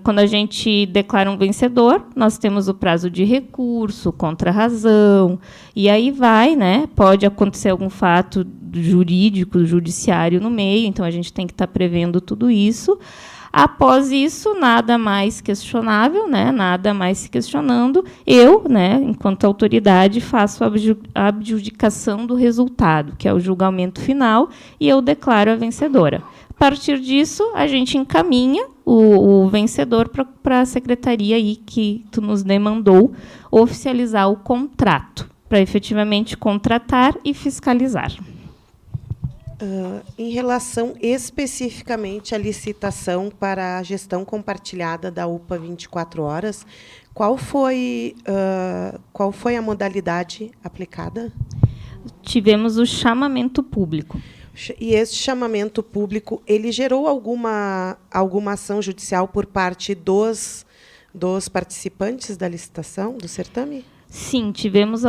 quando a gente declara um vencedor, nós temos o prazo de recurso, contra-razão, e aí vai, né? Pode acontecer algum fato jurídico, judiciário no meio, então a gente tem que estar prevendo tudo isso. Após isso, nada mais questionável, né? Nada mais se questionando. Eu, né, enquanto autoridade, faço a adjudicação do resultado, que é o julgamento final, e eu declaro a vencedora. A partir disso, a gente encaminha o vencedor para a secretaria aí que tu nos demandou oficializar o contrato, para efetivamente contratar e fiscalizar. Em relação especificamente à licitação para a gestão compartilhada da UPA 24 horas, qual foi a modalidade aplicada? Tivemos o chamamento público. E esse chamamento público, ele gerou alguma ação judicial por parte dos participantes da licitação, do certame? Sim, tivemos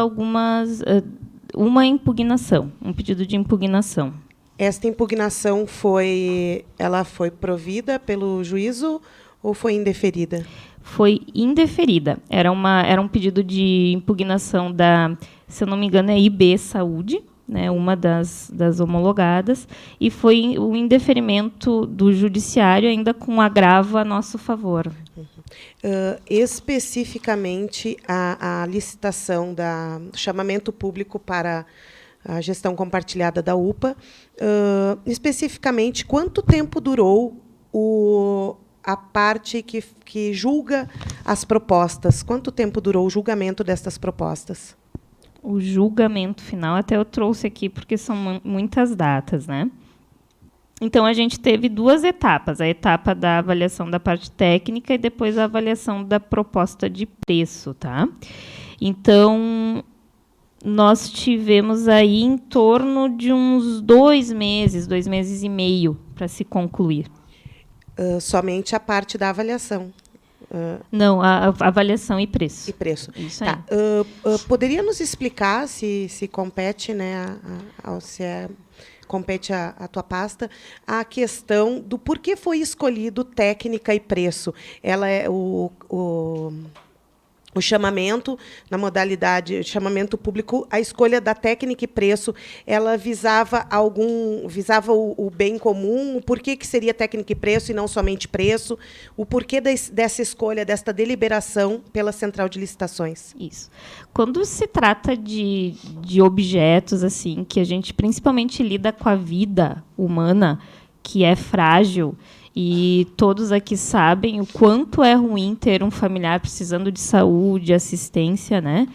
uma impugnação, um pedido de impugnação. Esta impugnação foi provida pelo juízo ou foi indeferida? Foi indeferida. Era um pedido de impugnação da, se eu não me engano, é IB Saúde, né, uma das homologadas, e foi o indeferimento do judiciário ainda com agravo a nosso favor. Especificamente, a licitação do chamamento público para a gestão compartilhada da UPA, especificamente, quanto tempo durou a parte que julga as propostas? Quanto tempo durou o julgamento destas propostas? O julgamento final, até eu trouxe aqui, porque são muitas datas, né? Então, a gente teve 2 etapas, a etapa da avaliação da parte técnica e depois a avaliação da proposta de preço. Tá? Então, nós tivemos aí em torno de uns 2 meses e meio para se concluir. Somente a parte da avaliação. Não, a avaliação e preço. E preço. Isso aí. Tá. Poderia nos explicar se compete, né, compete à tua pasta, a questão do porquê foi escolhido técnica e preço? Ela é o chamamento, na modalidade chamamento público, a escolha da técnica e preço, ela visava o bem comum, o porquê que seria técnica e preço e não somente preço, o porquê dessa escolha, desta deliberação pela Central de Licitações. Isso. Quando se trata de objetos assim, que a gente principalmente lida com a vida humana, que é frágil, e todos aqui sabem o quanto é ruim ter um familiar precisando de saúde, assistência, né?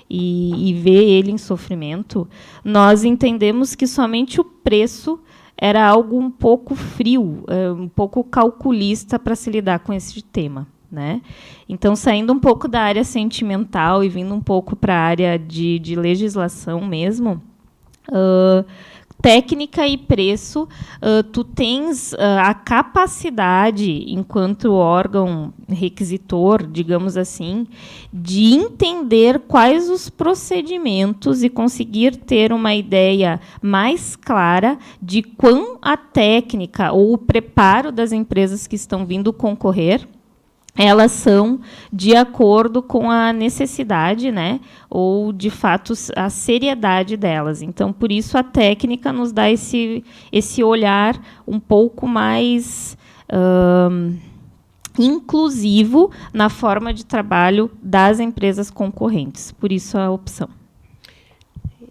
E ver ele em sofrimento, nós entendemos que somente o preço era algo um pouco frio, um pouco calculista para se lidar com esse tema. Né? Então, saindo um pouco da área sentimental e vindo um pouco para a área de legislação mesmo, técnica e preço, tu tens a capacidade, enquanto órgão requisitor, digamos assim, de entender quais os procedimentos e conseguir ter uma ideia mais clara de quão a técnica ou o preparo das empresas que estão vindo concorrer, elas são de acordo com a necessidade, né, ou, de fato, a seriedade delas. Então, por isso, a técnica nos dá esse olhar um pouco mais inclusivo na forma de trabalho das empresas concorrentes. Por isso, a opção.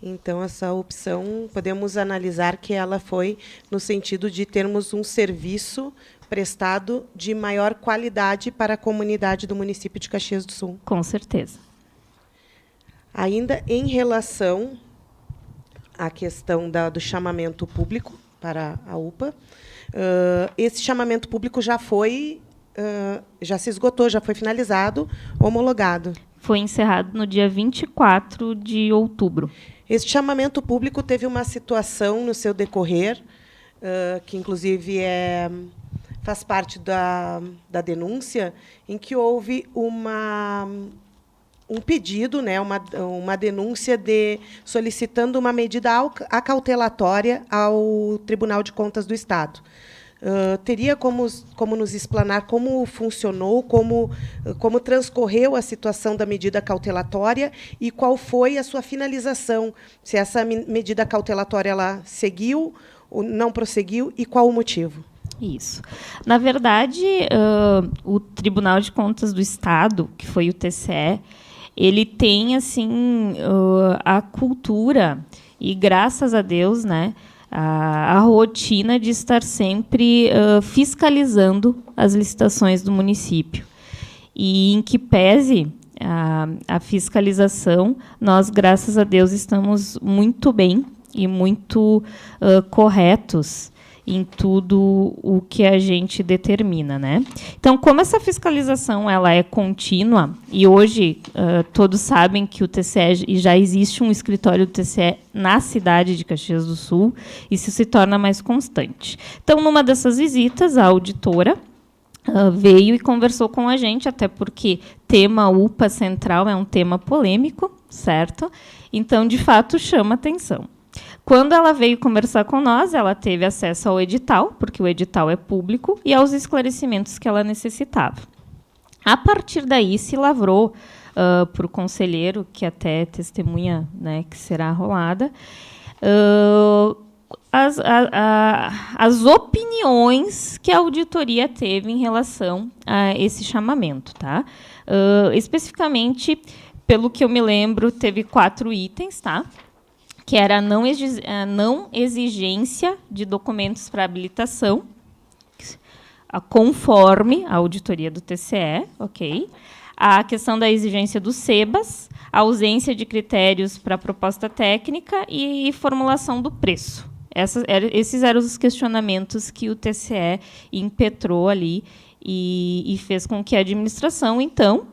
Então, essa opção, podemos analisar que ela foi no sentido de termos um serviço prestado de maior qualidade para a comunidade do município de Caxias do Sul. Com certeza. Ainda em relação à questão do chamamento público para a UPA, esse chamamento público já se esgotou, já foi finalizado, homologado. Foi encerrado no dia 24 de outubro. Esse chamamento público teve uma situação no seu decorrer, que, inclusive, faz parte da denúncia, em que houve um pedido, né, uma denúncia solicitando uma medida acautelatória ao Tribunal de Contas do Estado. Teria como nos explanar como funcionou, como transcorreu a situação da medida cautelatória e qual foi a sua finalização? Se essa medida cautelatória ela seguiu ou não prosseguiu e qual o motivo? Isso. Na verdade, o Tribunal de Contas do Estado, que foi o TCE, ele tem assim a cultura e, graças a Deus, né, a rotina de estar sempre fiscalizando as licitações do município. E, em que pese a fiscalização, nós, graças a Deus, estamos muito bem e muito corretos em tudo o que a gente determina, né? Então, como essa fiscalização ela é contínua, e hoje todos sabem que o TCE, já existe um escritório do TCE na cidade de Caxias do Sul, isso se torna mais constante. Então, numa dessas visitas, a auditora veio e conversou com a gente, até porque tema UPA Central é um tema polêmico, certo? Então, de fato, chama atenção. Quando ela veio conversar com nós, ela teve acesso ao edital, porque o edital é público, e aos esclarecimentos que ela necessitava. A partir daí, se lavrou para o conselheiro, que até testemunha, né, que será rolada, as opiniões que a auditoria teve em relação a esse chamamento. Tá? Especificamente, pelo que eu me lembro, teve 4 itens, tá? Que era a não exigência de documentos para habilitação, conforme a auditoria do TCE, ok? A questão da exigência dos SEBAS, a ausência de critérios para a proposta técnica e formulação do preço, Esses eram os questionamentos que o TCE impetrou ali e fez com que a administração, então,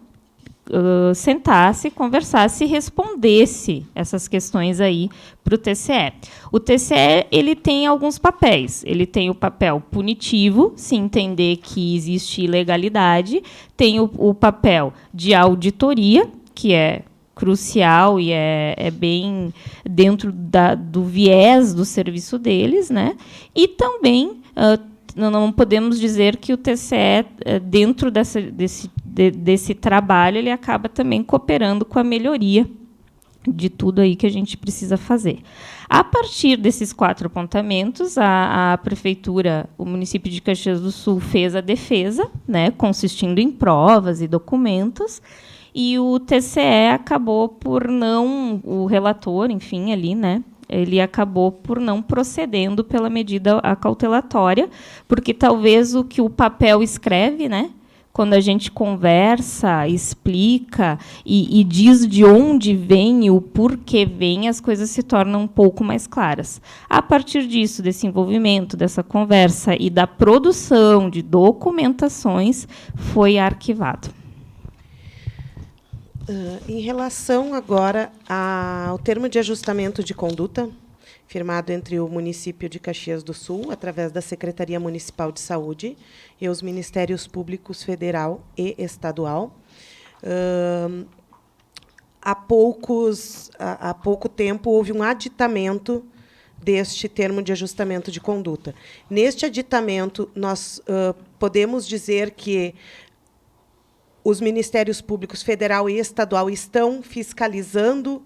sentasse, conversasse e respondesse essas questões aí para o TCE. O TCE ele tem alguns papéis. Ele tem o papel punitivo, se entender que existe ilegalidade, tem o papel de auditoria, que é crucial e é bem dentro do viés do serviço deles, né? E também não podemos dizer que o TCE, dentro desse trabalho, ele acaba também cooperando com a melhoria de tudo aí que a gente precisa fazer. A partir desses 4 apontamentos, a prefeitura, o município de Caxias do Sul fez a defesa, né, consistindo em provas e documentos, e o TCE acabou por não, o relator, enfim, ali, né, ele acabou por não procedendo pela medida acautelatória, porque talvez o que o papel escreve, né, quando a gente conversa, explica e diz de onde vem e o porquê vem, as coisas se tornam um pouco mais claras. A partir disso, desse envolvimento, dessa conversa e da produção de documentações, foi arquivado. Em relação agora ao termo de ajustamento de conduta, firmado entre o município de Caxias do Sul, através da Secretaria Municipal de Saúde, e os Ministérios Públicos Federal e Estadual, há pouco tempo houve um aditamento deste termo de ajustamento de conduta. Neste aditamento, nós podemos dizer que os Ministérios Públicos Federal e Estadual estão fiscalizando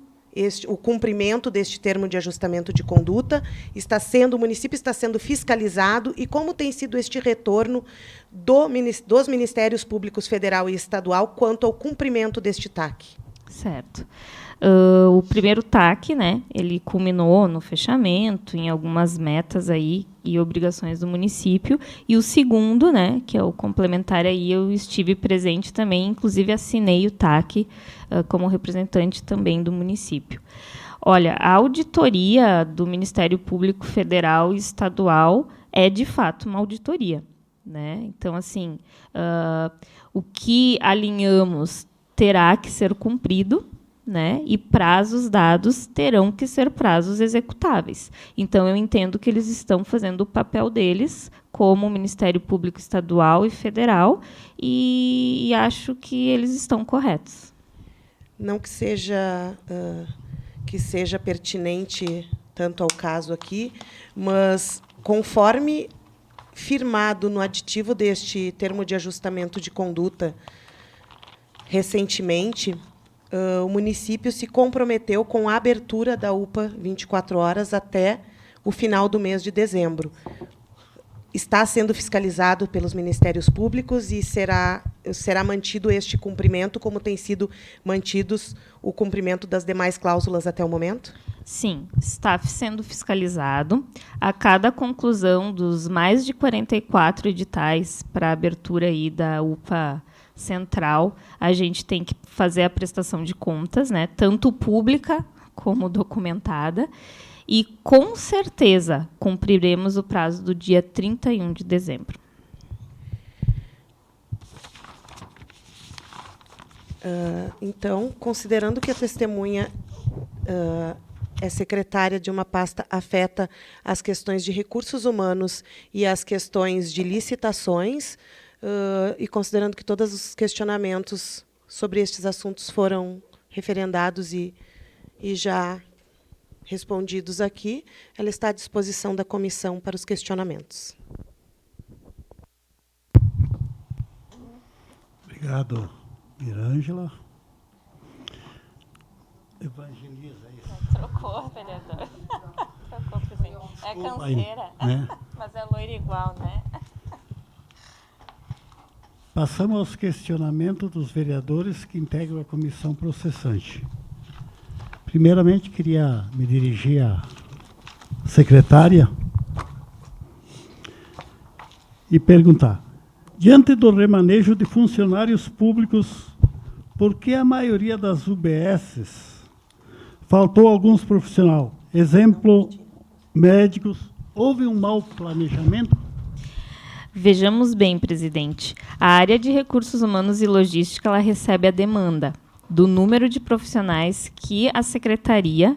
o cumprimento deste termo de ajustamento de conduta, o município está sendo fiscalizado, e como tem sido este retorno dos Ministérios Públicos Federal e Estadual quanto ao cumprimento deste TAC? Certo. O primeiro TAC, né, ele culminou no fechamento, em algumas metas aí e obrigações do município, e o segundo, né, que é o complementar aí, eu estive presente também, inclusive assinei o TAC como representante também do município. Olha, a auditoria do Ministério Público Federal e Estadual é, de fato, uma auditoria, né? Então, assim, o que alinhamos terá que ser cumprido, né? E prazos dados terão que ser prazos executáveis. Então, eu entendo que eles estão fazendo o papel deles como Ministério Público Estadual e Federal, e acho que eles estão corretos. Não que seja pertinente tanto ao caso aqui, mas, conforme firmado no aditivo deste termo de ajustamento de conduta recentemente, o município se comprometeu com a abertura da UPA 24 horas até o final do mês de dezembro. Está sendo fiscalizado pelos Ministérios Públicos e será mantido este cumprimento, como tem sido mantidos o cumprimento das demais cláusulas até o momento? Sim, está sendo fiscalizado. A cada conclusão dos mais de 44 editais para a abertura aí da UPA central, a gente tem que fazer a prestação de contas, né, tanto pública como documentada, e, com certeza, cumpriremos o prazo do dia 31 de dezembro. Então, considerando que a testemunha é secretária de uma pasta afeta as questões de recursos humanos e as questões de licitações, e considerando que todos os questionamentos sobre estes assuntos foram referendados e já respondidos aqui, ela está à disposição da comissão para os questionamentos. Obrigado, Mirângela. Evangeliza isso. Trocou, vereador. Trocou, presidente. É canseira, né? mas é loira igual, né? Passamos aos questionamentos dos vereadores que integram a comissão processante. Primeiramente, queria me dirigir à secretária e perguntar: diante do remanejo de funcionários públicos, por que a maioria das UBSs faltou alguns profissionais? Exemplo, médicos. Houve um mau planejamento? Vejamos bem, presidente. A área de recursos humanos e logística ela recebe a demanda do número de profissionais que a secretaria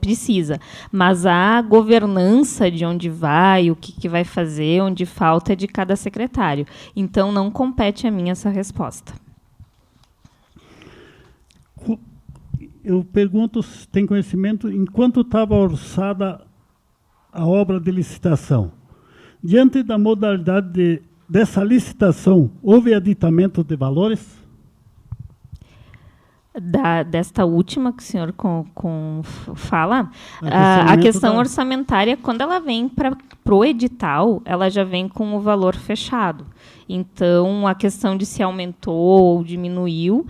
precisa, mas a governança de onde vai, o que vai fazer, onde falta é de cada secretário. Então, não compete a mim essa resposta. Eu pergunto se tem conhecimento, enquanto estava orçada a obra de licitação, diante da modalidade dessa licitação, houve aditamento de valores? Desta última que o senhor fala, a questão orçamentária, quando ela vem para o edital, ela já vem com o valor fechado. Então, a questão de se aumentou ou diminuiu,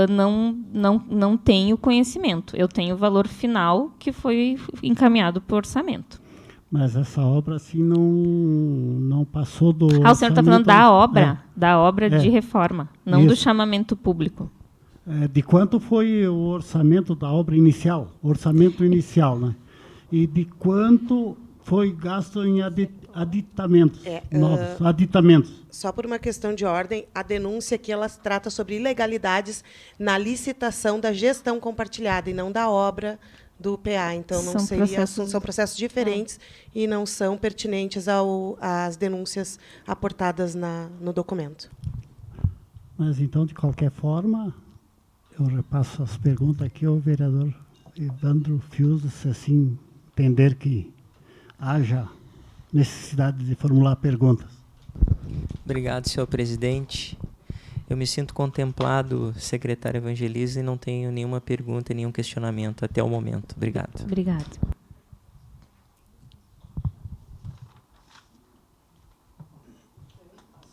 não tenho conhecimento. Eu tenho o valor final que foi encaminhado para o orçamento. Mas essa obra, assim, não passou do... O senhor está falando da obra? Da obra de reforma, não Isso. do chamamento público. De quanto foi o orçamento da obra inicial? Orçamento inicial, né? E de quanto foi gasto em aditamentos, novos aditamentos? Só por uma questão de ordem, a denúncia aqui ela trata sobre ilegalidades na licitação da gestão compartilhada e não da obra do PA. Então, não são processos diferentes e não são pertinentes às denúncias aportadas no documento. Mas, então, de qualquer forma, eu repasso as perguntas aqui ao vereador Evandro Fiuza, se assim entender que haja necessidade de formular perguntas. Obrigado, senhor presidente. Eu me sinto contemplado, secretário Evangelista, e não tenho nenhuma pergunta, nenhum questionamento até o momento. Obrigado. Obrigada.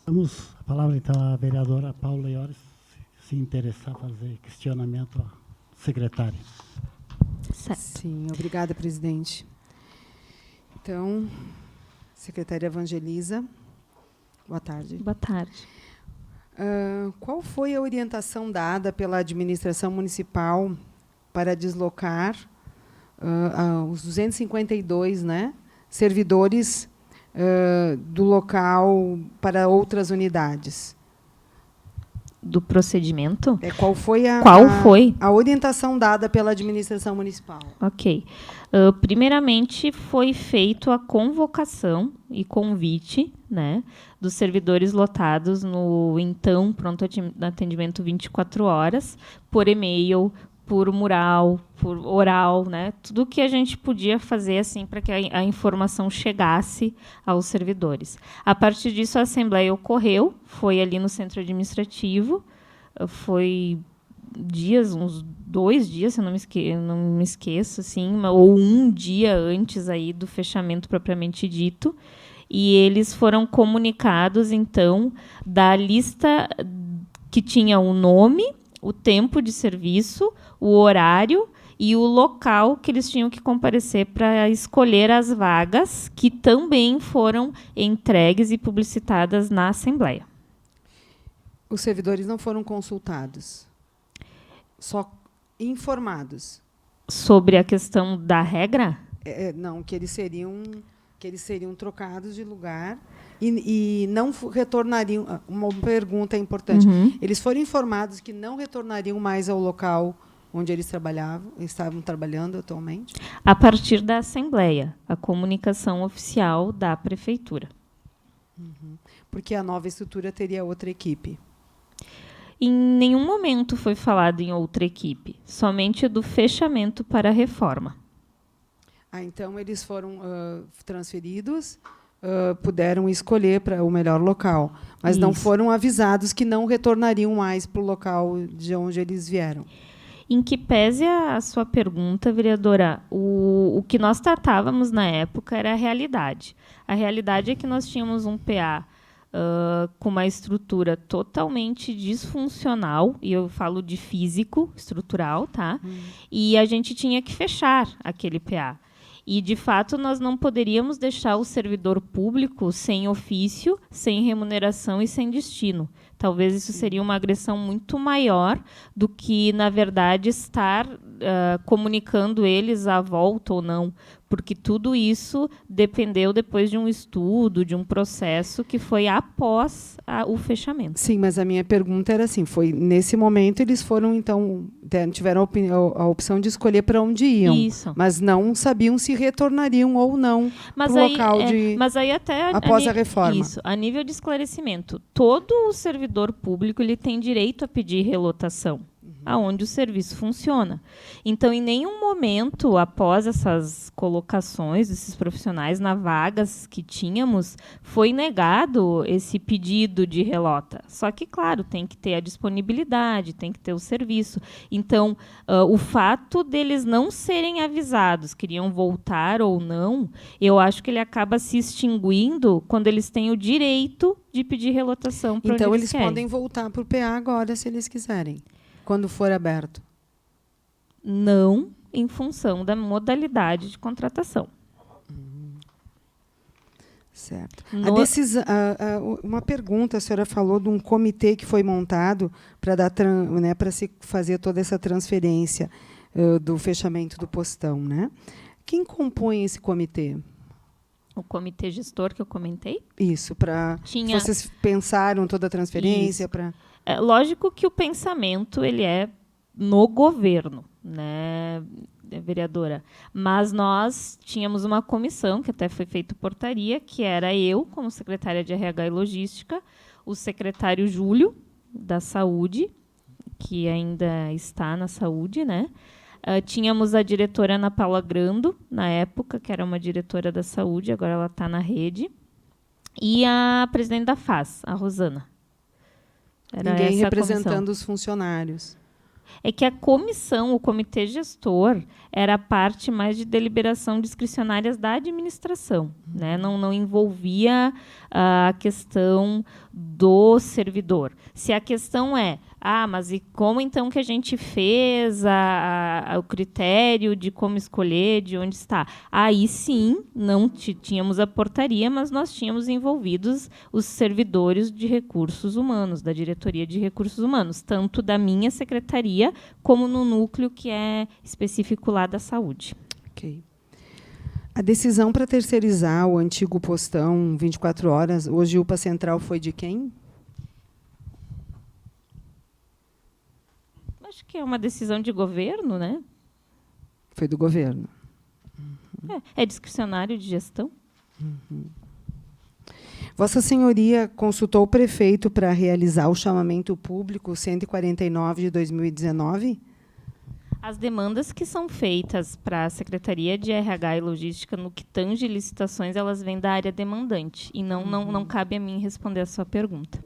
Damos a palavra, então, à vereadora Paula Iores, se interessar fazer questionamento à secretária. Certo. Sim, obrigada, presidente. Então, secretária Evangelisa, boa tarde. Boa tarde. Qual foi a orientação dada pela administração municipal para deslocar os 252, servidores do local para outras unidades? Do procedimento? Qual foi a orientação dada pela administração municipal? Ok. Primeiramente, foi feito a convocação e convite, dos servidores lotados no então pronto atendimento 24 horas, por e-mail, por mural, por oral, tudo que a gente podia fazer assim para que a informação chegasse aos servidores. A partir disso, a assembleia ocorreu, foi ali no centro administrativo, foi uns 2 dias, se eu não me esqueço, assim, ou um dia antes aí do fechamento propriamente dito, e eles foram comunicados, então, da lista que tinha o nome, o tempo de serviço, o horário e o local que eles tinham que comparecer para escolher as vagas que também foram entregues e publicitadas na Assembleia. Os servidores não foram consultados, só informados. Sobre a questão da regra? Não, que eles seriam trocados de lugar e não retornariam. Uma pergunta importante. Eles foram informados que não retornariam mais ao local onde eles estavam trabalhando atualmente? A partir da Assembleia, a comunicação oficial da Prefeitura. Porque a nova estrutura teria outra equipe. Em nenhum momento foi falado em outra equipe, somente do fechamento para a reforma. Então, eles foram transferidos, puderam escolher para o melhor local, mas não foram avisados que não retornariam mais para o local de onde eles vieram. Em que pese a sua pergunta, vereadora, o que nós tratávamos na época era a realidade. A realidade é que nós tínhamos um PA com uma estrutura totalmente disfuncional, e eu falo de físico, estrutural, tá? E a gente tinha que fechar aquele PA. E, de fato, nós não poderíamos deixar o servidor público sem ofício, sem remuneração e sem destino. Talvez isso seria uma agressão muito maior do que, na verdade, estar comunicando eles a volta ou não, porque tudo isso dependeu depois de um estudo, de um processo que foi após o fechamento. Sim, mas a minha pergunta era assim, foi nesse momento eles foram, então, tiveram a opção de escolher para onde iam, Isso. mas não sabiam se retornariam ou não para o local mas aí até após a reforma. Isso, a nível de esclarecimento, todo o servidor público ele tem direito a pedir relotação, aonde o serviço funciona. Então, em nenhum momento, após essas colocações desses profissionais na vagas que tínhamos, foi negado esse pedido de relota. Só que, claro, tem que ter a disponibilidade, tem que ter o serviço. Então, o fato deles não serem avisados, queriam voltar ou não, eu acho que ele acaba se extinguindo quando eles têm o direito de pedir relotação para Então, onde eles querem. podem voltar para o PA agora, se eles quiserem, quando for aberto. Não em função da modalidade de contratação. Certo. No- Uma pergunta, a senhora falou de um comitê que foi montado para para se fazer toda essa transferência do fechamento do postão, né? Quem compõe esse comitê? O comitê gestor que eu comentei. Isso, para Tinha- vocês pensaram toda a transferência para É lógico que o pensamento ele é no governo, né, vereadora? Mas nós tínhamos uma comissão, que até foi feita portaria, que era eu, como secretária de RH e Logística, o secretário Júlio, da Saúde, que ainda está na Saúde, né? Tínhamos a diretora Ana Paula Grando, na época, que era uma diretora da Saúde, agora ela está na rede, e a presidente da FAS, a Rosana. Era ninguém essa a representando comissão. os funcionários. É que a comissão, o comitê gestor, era a parte mais de deliberação discricionárias da administração, né? Não envolvia a questão do servidor. Se a questão é, mas e como então que a gente fez o critério de como escolher, de onde está? Aí sim, não tínhamos a portaria, mas nós tínhamos envolvidos os servidores de recursos humanos, da diretoria de recursos humanos, tanto da minha secretaria como no núcleo que é específico lá da saúde. Ok. A decisão para terceirizar o antigo postão 24 horas, hoje UPA Central, foi de quem? Acho que é uma decisão de governo, né? Foi do governo. É discricionário de gestão. Vossa Senhoria consultou o prefeito para realizar o chamamento público 149 de 2019? As demandas que são feitas para a Secretaria de RH e Logística no que tange licitações, elas vêm da área demandante. E não cabe a mim responder a sua pergunta.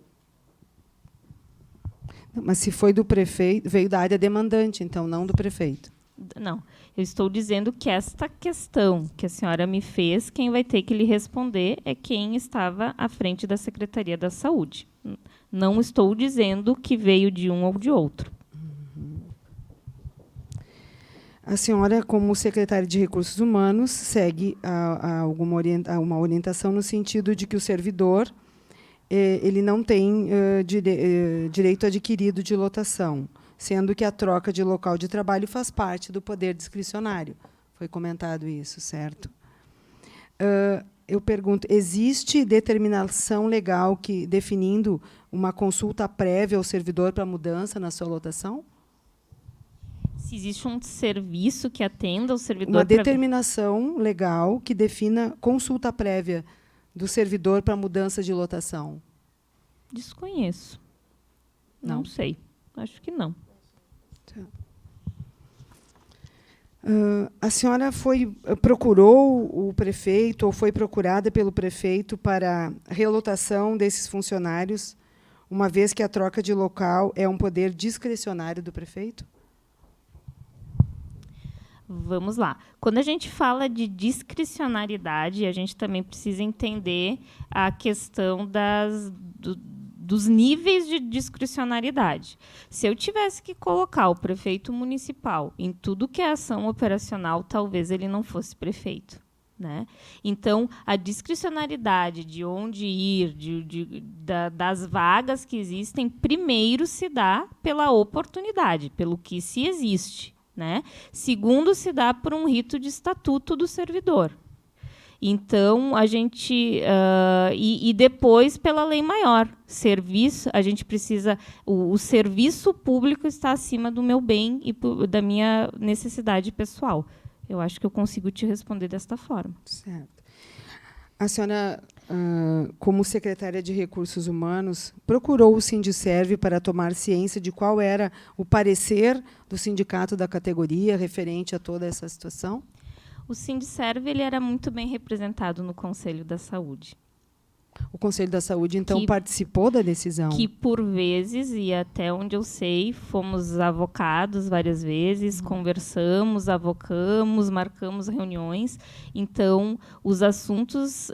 Mas se foi do prefeito, veio da área demandante, então, não do prefeito. Não, eu estou dizendo que esta questão que a senhora me fez, quem vai ter que lhe responder é quem estava à frente da Secretaria da Saúde. Não estou dizendo que veio de um ou de outro. A senhora, como secretária de Recursos Humanos, segue uma orientação no sentido de que o servidor ele não tem direito adquirido de lotação, sendo que a troca de local de trabalho faz parte do poder discricionário. Foi comentado isso, certo? Eu pergunto, existe determinação legal que definindo uma consulta prévia ao servidor para mudança na sua lotação? Se existe um serviço que atenda o servidor... Uma determinação legal que defina consulta prévia do servidor para mudança de lotação? Desconheço. Não sei. Acho que não. A senhora procurou o prefeito ou foi procurada pelo prefeito para a relotação desses funcionários, uma vez que a troca de local é um poder discricionário do prefeito? Vamos lá. Quando a gente fala de discricionariedade, a gente também precisa entender a questão dos níveis de discricionariedade. Se eu tivesse que colocar o prefeito municipal em tudo que é ação operacional, talvez ele não fosse prefeito, né? Então, a discricionariedade de onde ir, das vagas que existem, primeiro se dá pela oportunidade, pelo que se existe, né? Segundo, se dá por um rito de estatuto do servidor. Então, a gente... e depois, pela lei maior. Serviço, a gente precisa... O serviço público está acima do meu bem e da minha necessidade pessoal. Eu acho que eu consigo te responder desta forma. Certo. A senhora, como secretária de Recursos Humanos, procurou o Sindicerv para tomar ciência de qual era o parecer do sindicato da categoria referente a toda essa situação? O Sindicerv ele era muito bem representado no Conselho da Saúde. O Conselho da Saúde, então, participou da decisão? Que, por vezes, e até onde eu sei, fomos avocados várias vezes, conversamos, avocamos, marcamos reuniões. Então, os assuntos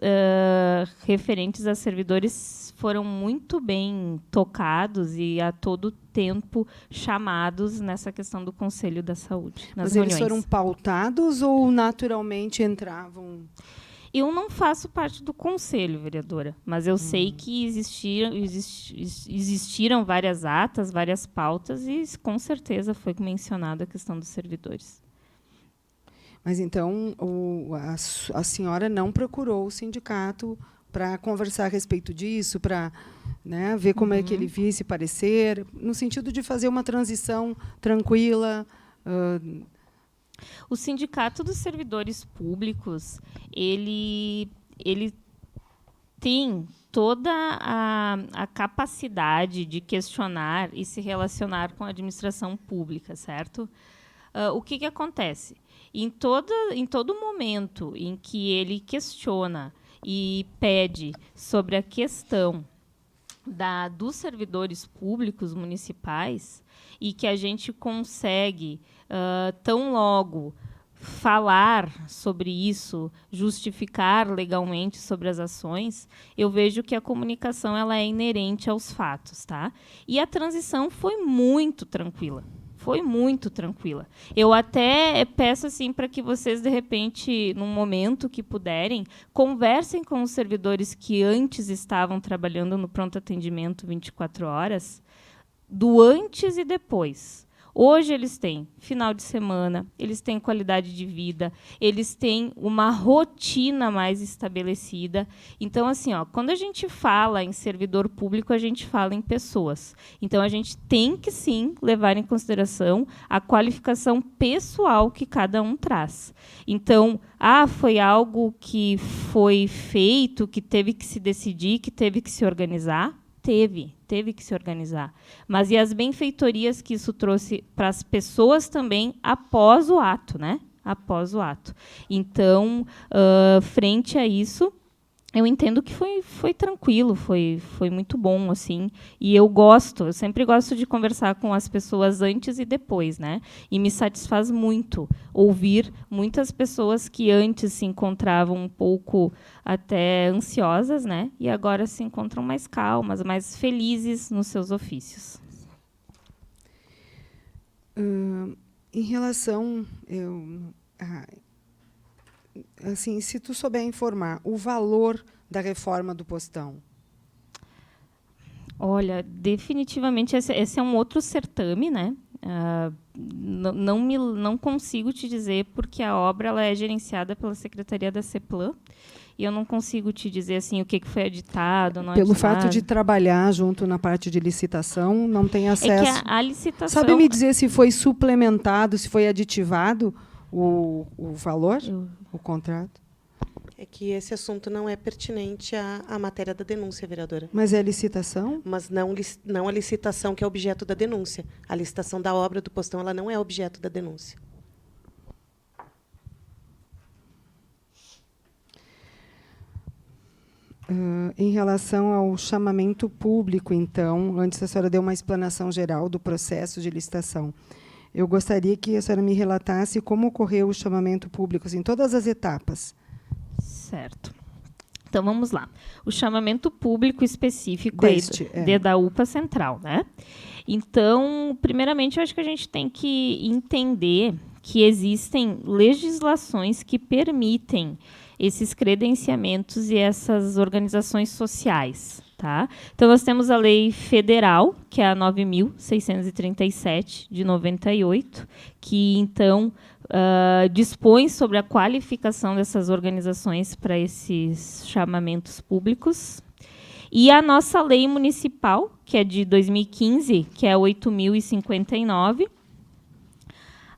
referentes a servidores foram muito bem tocados e a todo tempo chamados nessa questão do Conselho da Saúde. Nas Mas reuniões. Eles foram pautados ou naturalmente entravam? Eu não faço parte do conselho, vereadora, mas eu sei que existiram várias atas, várias pautas, e com certeza foi mencionada a questão dos servidores. Mas, então, a senhora não procurou o sindicato para conversar a respeito disso, para, né, ver como é que ele via esse parecer, no sentido de fazer uma transição tranquila? O Sindicato dos Servidores Públicos, ele tem toda a capacidade de questionar e se relacionar com a administração pública, certo? O que acontece? Em todo momento em que ele questiona e pede sobre a questão dos servidores públicos municipais, e que a gente consegue, tão logo, falar sobre isso, justificar legalmente sobre as ações, eu vejo que a comunicação ela é inerente aos fatos, tá? E a transição foi muito tranquila. Foi muito tranquila. Eu até peço assim para que vocês, de repente, num momento que puderem, conversem com os servidores que antes estavam trabalhando no pronto atendimento 24 horas, do antes e depois. Hoje eles têm final de semana, eles têm qualidade de vida, eles têm uma rotina mais estabelecida. Então, assim, quando a gente fala em servidor público, a gente fala em pessoas. Então, a gente tem que, sim, levar em consideração a qualificação pessoal que cada um traz. Então, foi algo que foi feito, que teve que se decidir, que teve que se organizar? Teve que se organizar. Mas e as benfeitorias que isso trouxe para as pessoas também após o ato, né? Após o ato. Então, frente a isso, eu entendo que foi tranquilo, foi muito bom, assim. E eu sempre gosto de conversar com as pessoas antes e depois, né? E me satisfaz muito ouvir muitas pessoas que antes se encontravam um pouco até ansiosas, né? E agora se encontram mais calmas, mais felizes nos seus ofícios. Em relação... assim, se tu souber informar o valor da reforma do postão. Olha, definitivamente esse é um outro certame, né? Não consigo te dizer, porque a obra ela é gerenciada pela Secretaria da CEPLAN, e eu não consigo te dizer assim o que foi editado, não Pelo editado. fato de trabalhar junto na parte de licitação, não tem acesso. É que a licitação... Sabe me dizer se foi suplementado, se foi aditivado o valor, o contrato? É que esse assunto não é pertinente à matéria da denúncia, vereadora. Mas é licitação? Mas não a licitação que é objeto da denúncia. A licitação da obra do postão ela não é objeto da denúncia. Em relação ao chamamento público, então, antes a senhora deu uma explanação geral do processo de licitação. Eu gostaria que a senhora me relatasse como ocorreu o chamamento público, assim, todas as etapas. Certo. Então, vamos lá. O chamamento público específico da UPA Central, né? Então, primeiramente, eu acho que a gente tem que entender que existem legislações que permitem esses credenciamentos e essas organizações sociais, tá? Tá? Então, nós temos a lei federal, que é a 9.637, de 98, que, então, dispõe sobre a qualificação dessas organizações para esses chamamentos públicos. E a nossa lei municipal, que é de 2015, que é 8.059,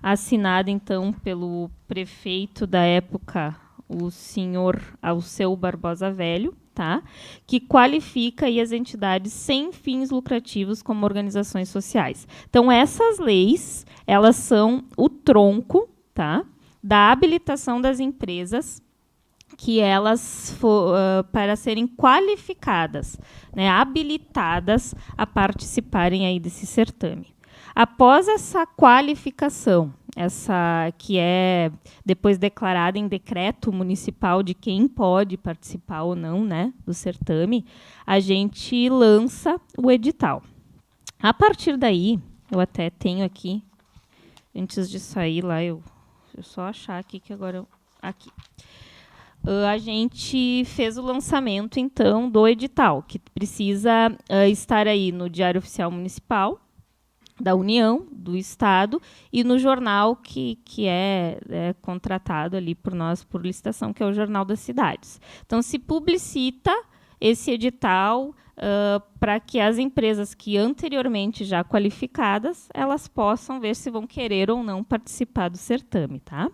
assinada, então, pelo prefeito da época, o senhor Alceu Barbosa Velho, tá? Que qualifica aí as entidades sem fins lucrativos como organizações sociais. Então, essas leis, elas são o tronco, tá? Da habilitação das empresas, que elas para serem qualificadas, né, habilitadas a participarem aí desse certame. Após essa qualificação, essa que é depois declarada em decreto municipal de quem pode participar ou não, né, do certame, a gente lança o edital. A partir daí, eu até tenho aqui, antes de sair lá, eu só achar aqui que agora aqui. A gente fez o lançamento, então, do edital, que precisa estar aí no Diário Oficial Municipal, da União, do Estado, e no jornal que é contratado ali por nós por licitação, que é o Jornal das Cidades. Então, se publicita esse edital para que as empresas que anteriormente já qualificadas, elas possam ver se vão querer ou não participar do certame, tá?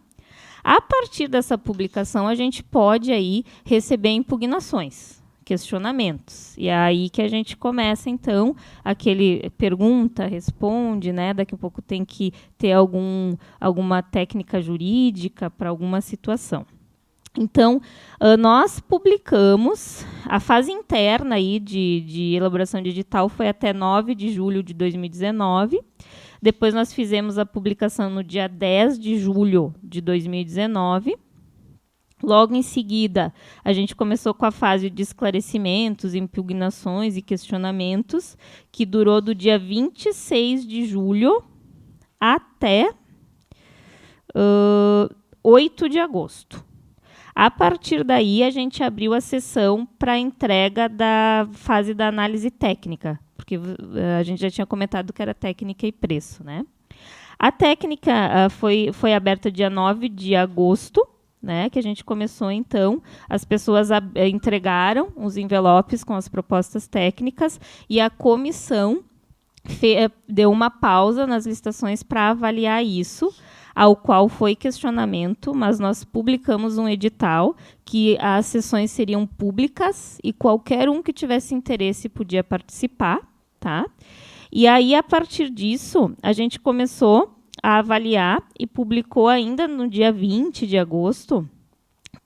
A partir dessa publicação, a gente pode aí receber impugnações, questionamentos. E é aí que a gente começa, então, aquele pergunta, responde, né? Daqui a pouco tem que ter alguma técnica jurídica para alguma situação. Então, nós publicamos, a fase interna aí de elaboração de edital foi até 9 de julho de 2019. Depois nós fizemos a publicação no dia 10 de julho de 2019. Logo em seguida, a gente começou com a fase de esclarecimentos, impugnações e questionamentos, que durou do dia 26 de julho até 8 de agosto. A partir daí, a gente abriu a sessão para a entrega da fase da análise técnica, porque a gente já tinha comentado que era técnica e preço, né? A técnica foi aberta dia 9 de agosto, né, que a gente começou, então, as pessoas entregaram os envelopes com as propostas técnicas e a comissão deu uma pausa nas licitações para avaliar isso, ao qual foi questionamento, mas nós publicamos um edital que as sessões seriam públicas e qualquer um que tivesse interesse podia participar, tá? E aí, a partir disso, a gente começou a avaliar e publicou ainda no dia 20 de agosto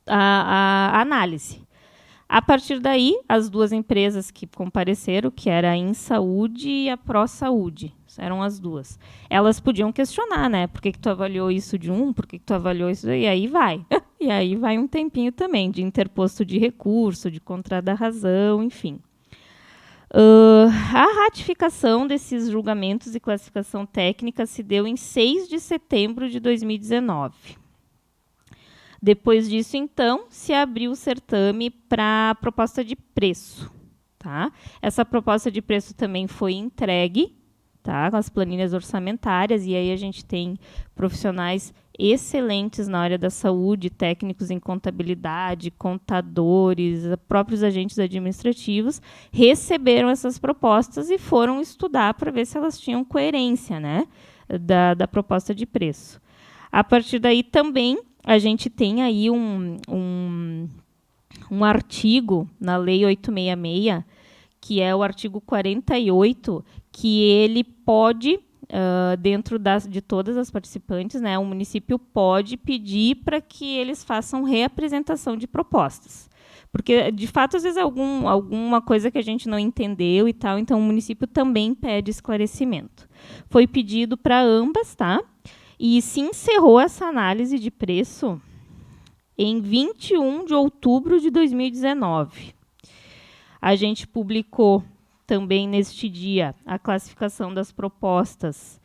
a análise. A partir daí, as duas empresas que compareceram, que era a InSaúde e a ProSaúde, eram as duas. Elas podiam questionar, né? Por que tu avaliou isso de um? Por que tu avaliou isso? E aí vai. E aí vai um tempinho também de interposto de recurso, de contrário da razão, enfim. A ratificação desses julgamentos e classificação técnica se deu em 6 de setembro de 2019. Depois disso, então, se abriu o certame para a proposta de preço. Tá? Essa proposta de preço também foi entregue, tá, com as planilhas orçamentárias, e aí a gente tem profissionais excelentes na área da saúde, técnicos em contabilidade, contadores, próprios agentes administrativos, receberam essas propostas e foram estudar para ver se elas tinham coerência, né, da proposta de preço. A partir daí também a gente tem aí um artigo na Lei 866, que é o artigo 48, que ele pode, dentro de todas as participantes, né, o município pode pedir para que eles façam reapresentação de propostas. Porque, de fato, às vezes alguma coisa que a gente não entendeu e tal, então o município também pede esclarecimento. Foi pedido para ambas, tá? E se encerrou essa análise de preço em 21 de outubro de 2019. A gente publicou também neste dia a classificação das propostas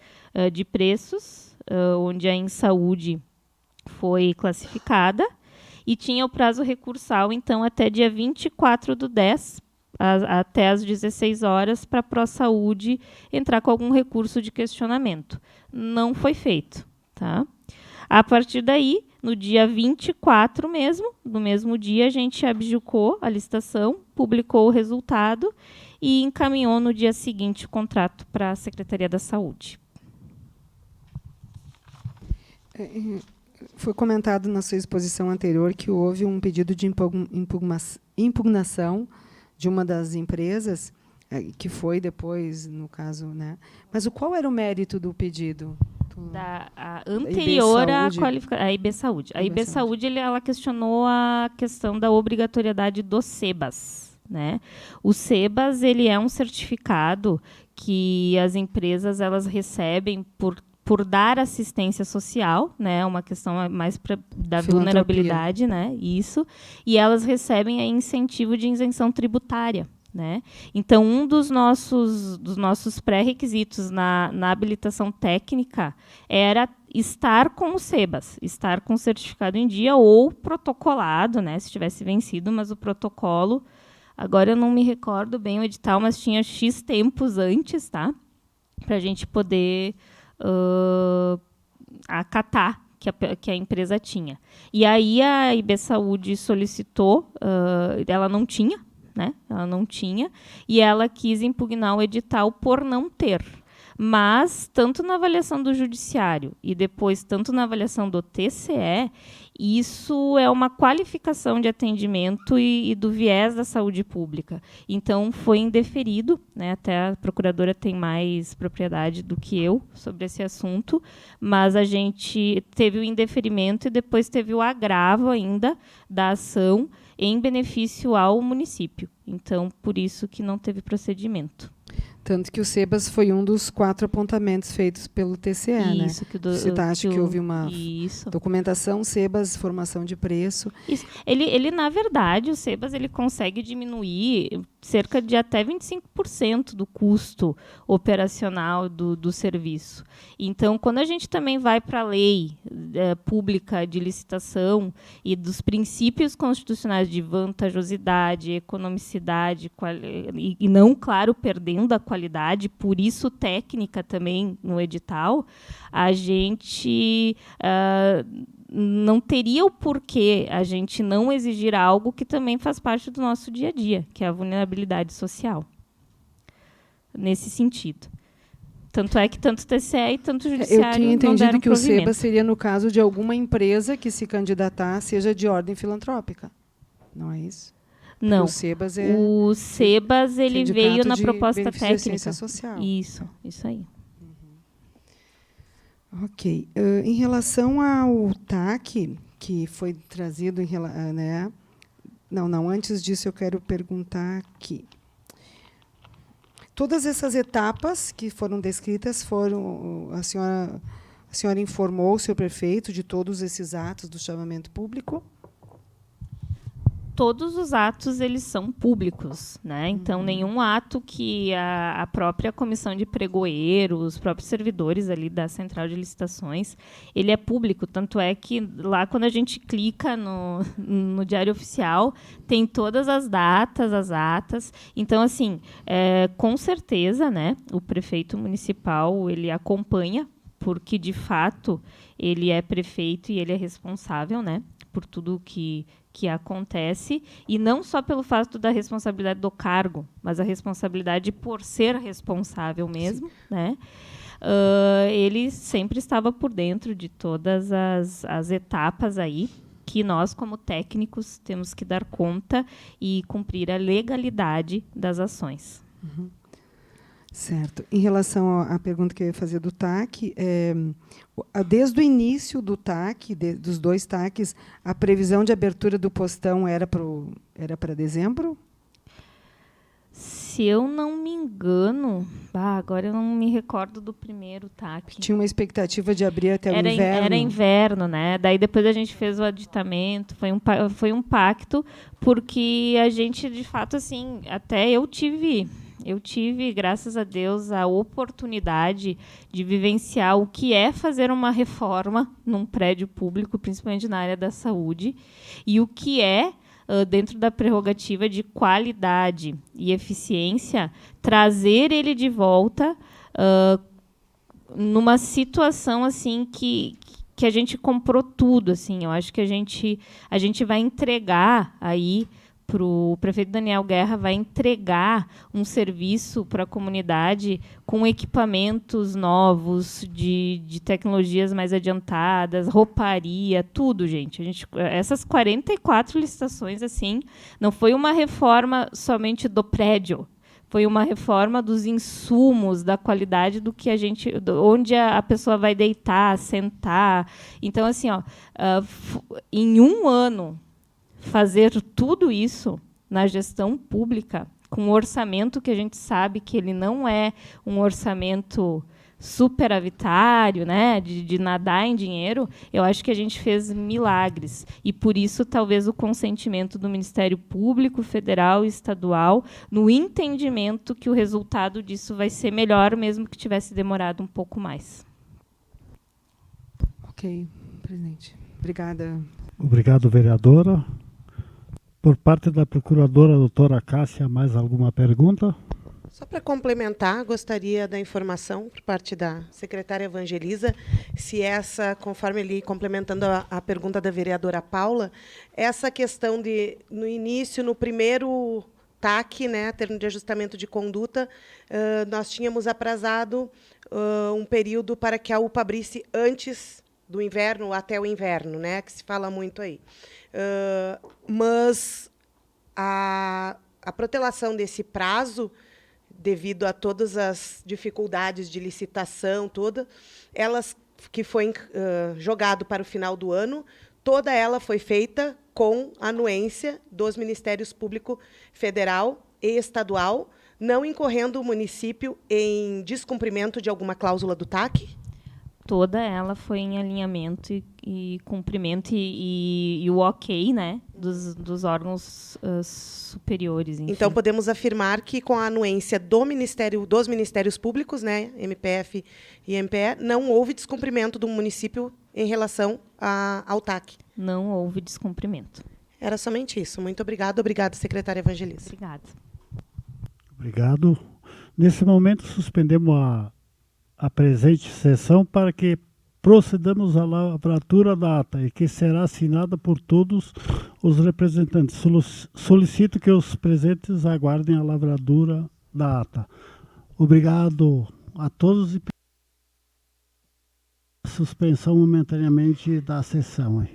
de preços, onde a InSaúde foi classificada, e tinha o prazo recursal, então, até dia 24/10, até às 16 horas para a ProSaúde entrar com algum recurso de questionamento. Não foi feito. Tá? A partir daí, no dia 24 mesmo, no mesmo dia, a gente abjudicou a licitação, publicou o resultado e encaminhou no dia seguinte o contrato para a Secretaria da Saúde. Foi comentado na sua exposição anterior que houve um pedido de impugnação de uma das empresas, que foi depois, no caso, né? Mas qual era o mérito do pedido? A anterior à qualificação, a IB Saúde. A IB Saúde, ela questionou a questão da obrigatoriedade do SEBAS. Né? O SEBAS ele é um certificado que as empresas elas recebem por dar assistência social, né, uma questão mais da vulnerabilidade, né, isso, e elas recebem incentivo de isenção tributária, né? Então, um dos nossos pré-requisitos na habilitação técnica era estar com o SEBAS, estar com o certificado em dia ou protocolado, né, se tivesse vencido, mas o protocolo, agora eu não me recordo bem o edital, mas tinha X tempos antes, tá, para a gente poder acatar que a empresa tinha. E aí a IB Saúde solicitou, ela não tinha, né? Ela não tinha, e ela quis impugnar o edital por não ter. Mas, tanto na avaliação do judiciário e depois tanto na avaliação do TCE, isso é uma qualificação de atendimento e do viés da saúde pública. Então, foi indeferido, né, até a procuradora tem mais propriedade do que eu sobre esse assunto, mas a gente teve o indeferimento e depois teve o agravo ainda da ação em benefício ao município. Então, por isso que não teve procedimento. Tanto que o SEBAS foi um dos 4 apontamentos feitos pelo TCE, isso, né? Você acha que houve uma documentação, SEBAS, formação de preço. Isso. Ele, na verdade, o SEBAS ele consegue diminuir cerca de até 25% do custo operacional do serviço. Então, quando a gente também vai para a lei pública de licitação e dos princípios constitucionais de vantajosidade, economicidade e não, claro, perdendo a qualidade, por isso técnica também no edital, a gente não teria o porquê a gente não exigir algo que também faz parte do nosso dia a dia, que é a vulnerabilidade social. Nesse sentido. Tanto é que tanto o TCE e tanto o Judiciário eu tinha entendido que provimento. O SEBAS seria no caso de alguma empresa que se candidatar, seja de ordem filantrópica. Não é isso? Não. O SEBAS ele veio na proposta técnica. Social. Isso aí. Ok. Em relação ao TAC, que foi trazido né? Não, antes disso eu quero perguntar aqui. Todas essas etapas que foram descritas foram a senhora informou o seu prefeito de todos esses atos do chamamento público? Todos os atos eles são públicos, né? Então nenhum ato que a própria comissão de pregoeiro, os próprios servidores ali da central de licitações, ele é público, tanto é que lá quando a gente clica no Diário Oficial tem todas as datas, as atas. Então assim, com certeza, né? O prefeito municipal ele acompanha, porque de fato ele é prefeito e ele é responsável, né? Por tudo que acontece, e não só pelo fato da responsabilidade do cargo, mas a responsabilidade por ser responsável mesmo, né? Ele sempre estava por dentro de todas as etapas aí que nós, como técnicos, temos que dar conta e cumprir a legalidade das ações. Uhum. Certo. Em relação à pergunta que eu ia fazer do TAC, desde o início do TAC, dos 2 TACs, a previsão de abertura do postão era para dezembro? Se eu não me engano, agora eu não me recordo do primeiro TAC. Tinha uma expectativa de abrir até o inverno. Era inverno, né? Daí depois a gente fez o aditamento, foi um pacto, porque a gente, de fato, assim, até eu tive, graças a Deus, a oportunidade de vivenciar o que é fazer uma reforma num prédio público, principalmente na área da saúde, e o que é dentro da prerrogativa de qualidade e eficiência, trazer ele de volta numa situação assim que a gente comprou tudo. Assim, eu acho que a gente vai entregar aí o prefeito Daniel Guerra vai entregar um serviço para a comunidade com equipamentos novos, de tecnologias mais adiantadas, rouparia, tudo, gente. Essas 44 licitações, assim, não foi uma reforma somente do prédio, foi uma reforma dos insumos, da qualidade do que onde a pessoa vai deitar, sentar. Então, assim, em um ano, fazer tudo isso na gestão pública, com um orçamento que a gente sabe que ele não é um orçamento superavitário, né, de nadar em dinheiro, eu acho que a gente fez milagres. E, por isso, talvez o consentimento do Ministério Público Federal e Estadual no entendimento que o resultado disso vai ser melhor, mesmo que tivesse demorado um pouco mais. Ok, presidente. Obrigada. Obrigado, vereadora. Por parte da procuradora, doutora Cássia, mais alguma pergunta? Só para complementar, gostaria da informação por parte da secretária Evangelisa, se essa, conforme ele complementando a pergunta da vereadora Paula, essa questão de, no início, no primeiro TAC, né, termo de ajustamento de conduta, nós tínhamos aprazado um período para que a UPA abrisse antes do inverno, até o inverno, né, que se fala muito aí. Mas a protelação desse prazo, devido a todas as dificuldades de licitação, elas que foi jogado para o final do ano, toda ela foi feita com anuência dos Ministérios Público Federal e Estadual, não incorrendo o município em descumprimento de alguma cláusula do TAC? Toda ela foi em alinhamento e cumprimento e o ok, né, dos órgãos superiores. Enfim. Então, podemos afirmar que, com a anuência dos Ministérios Públicos, né, MPF e MPE, não houve descumprimento do município em relação ao TAC. Não houve descumprimento. Era somente isso. Muito obrigada. Obrigada, secretária Evangelista. Obrigada. Obrigado. Nesse momento, suspendemos a presente sessão para que procedamos à lavratura da ata e que será assinada por todos os representantes. Solicito que os presentes aguardem a lavratura da ata. Obrigado a todos e suspensão momentaneamente da sessão.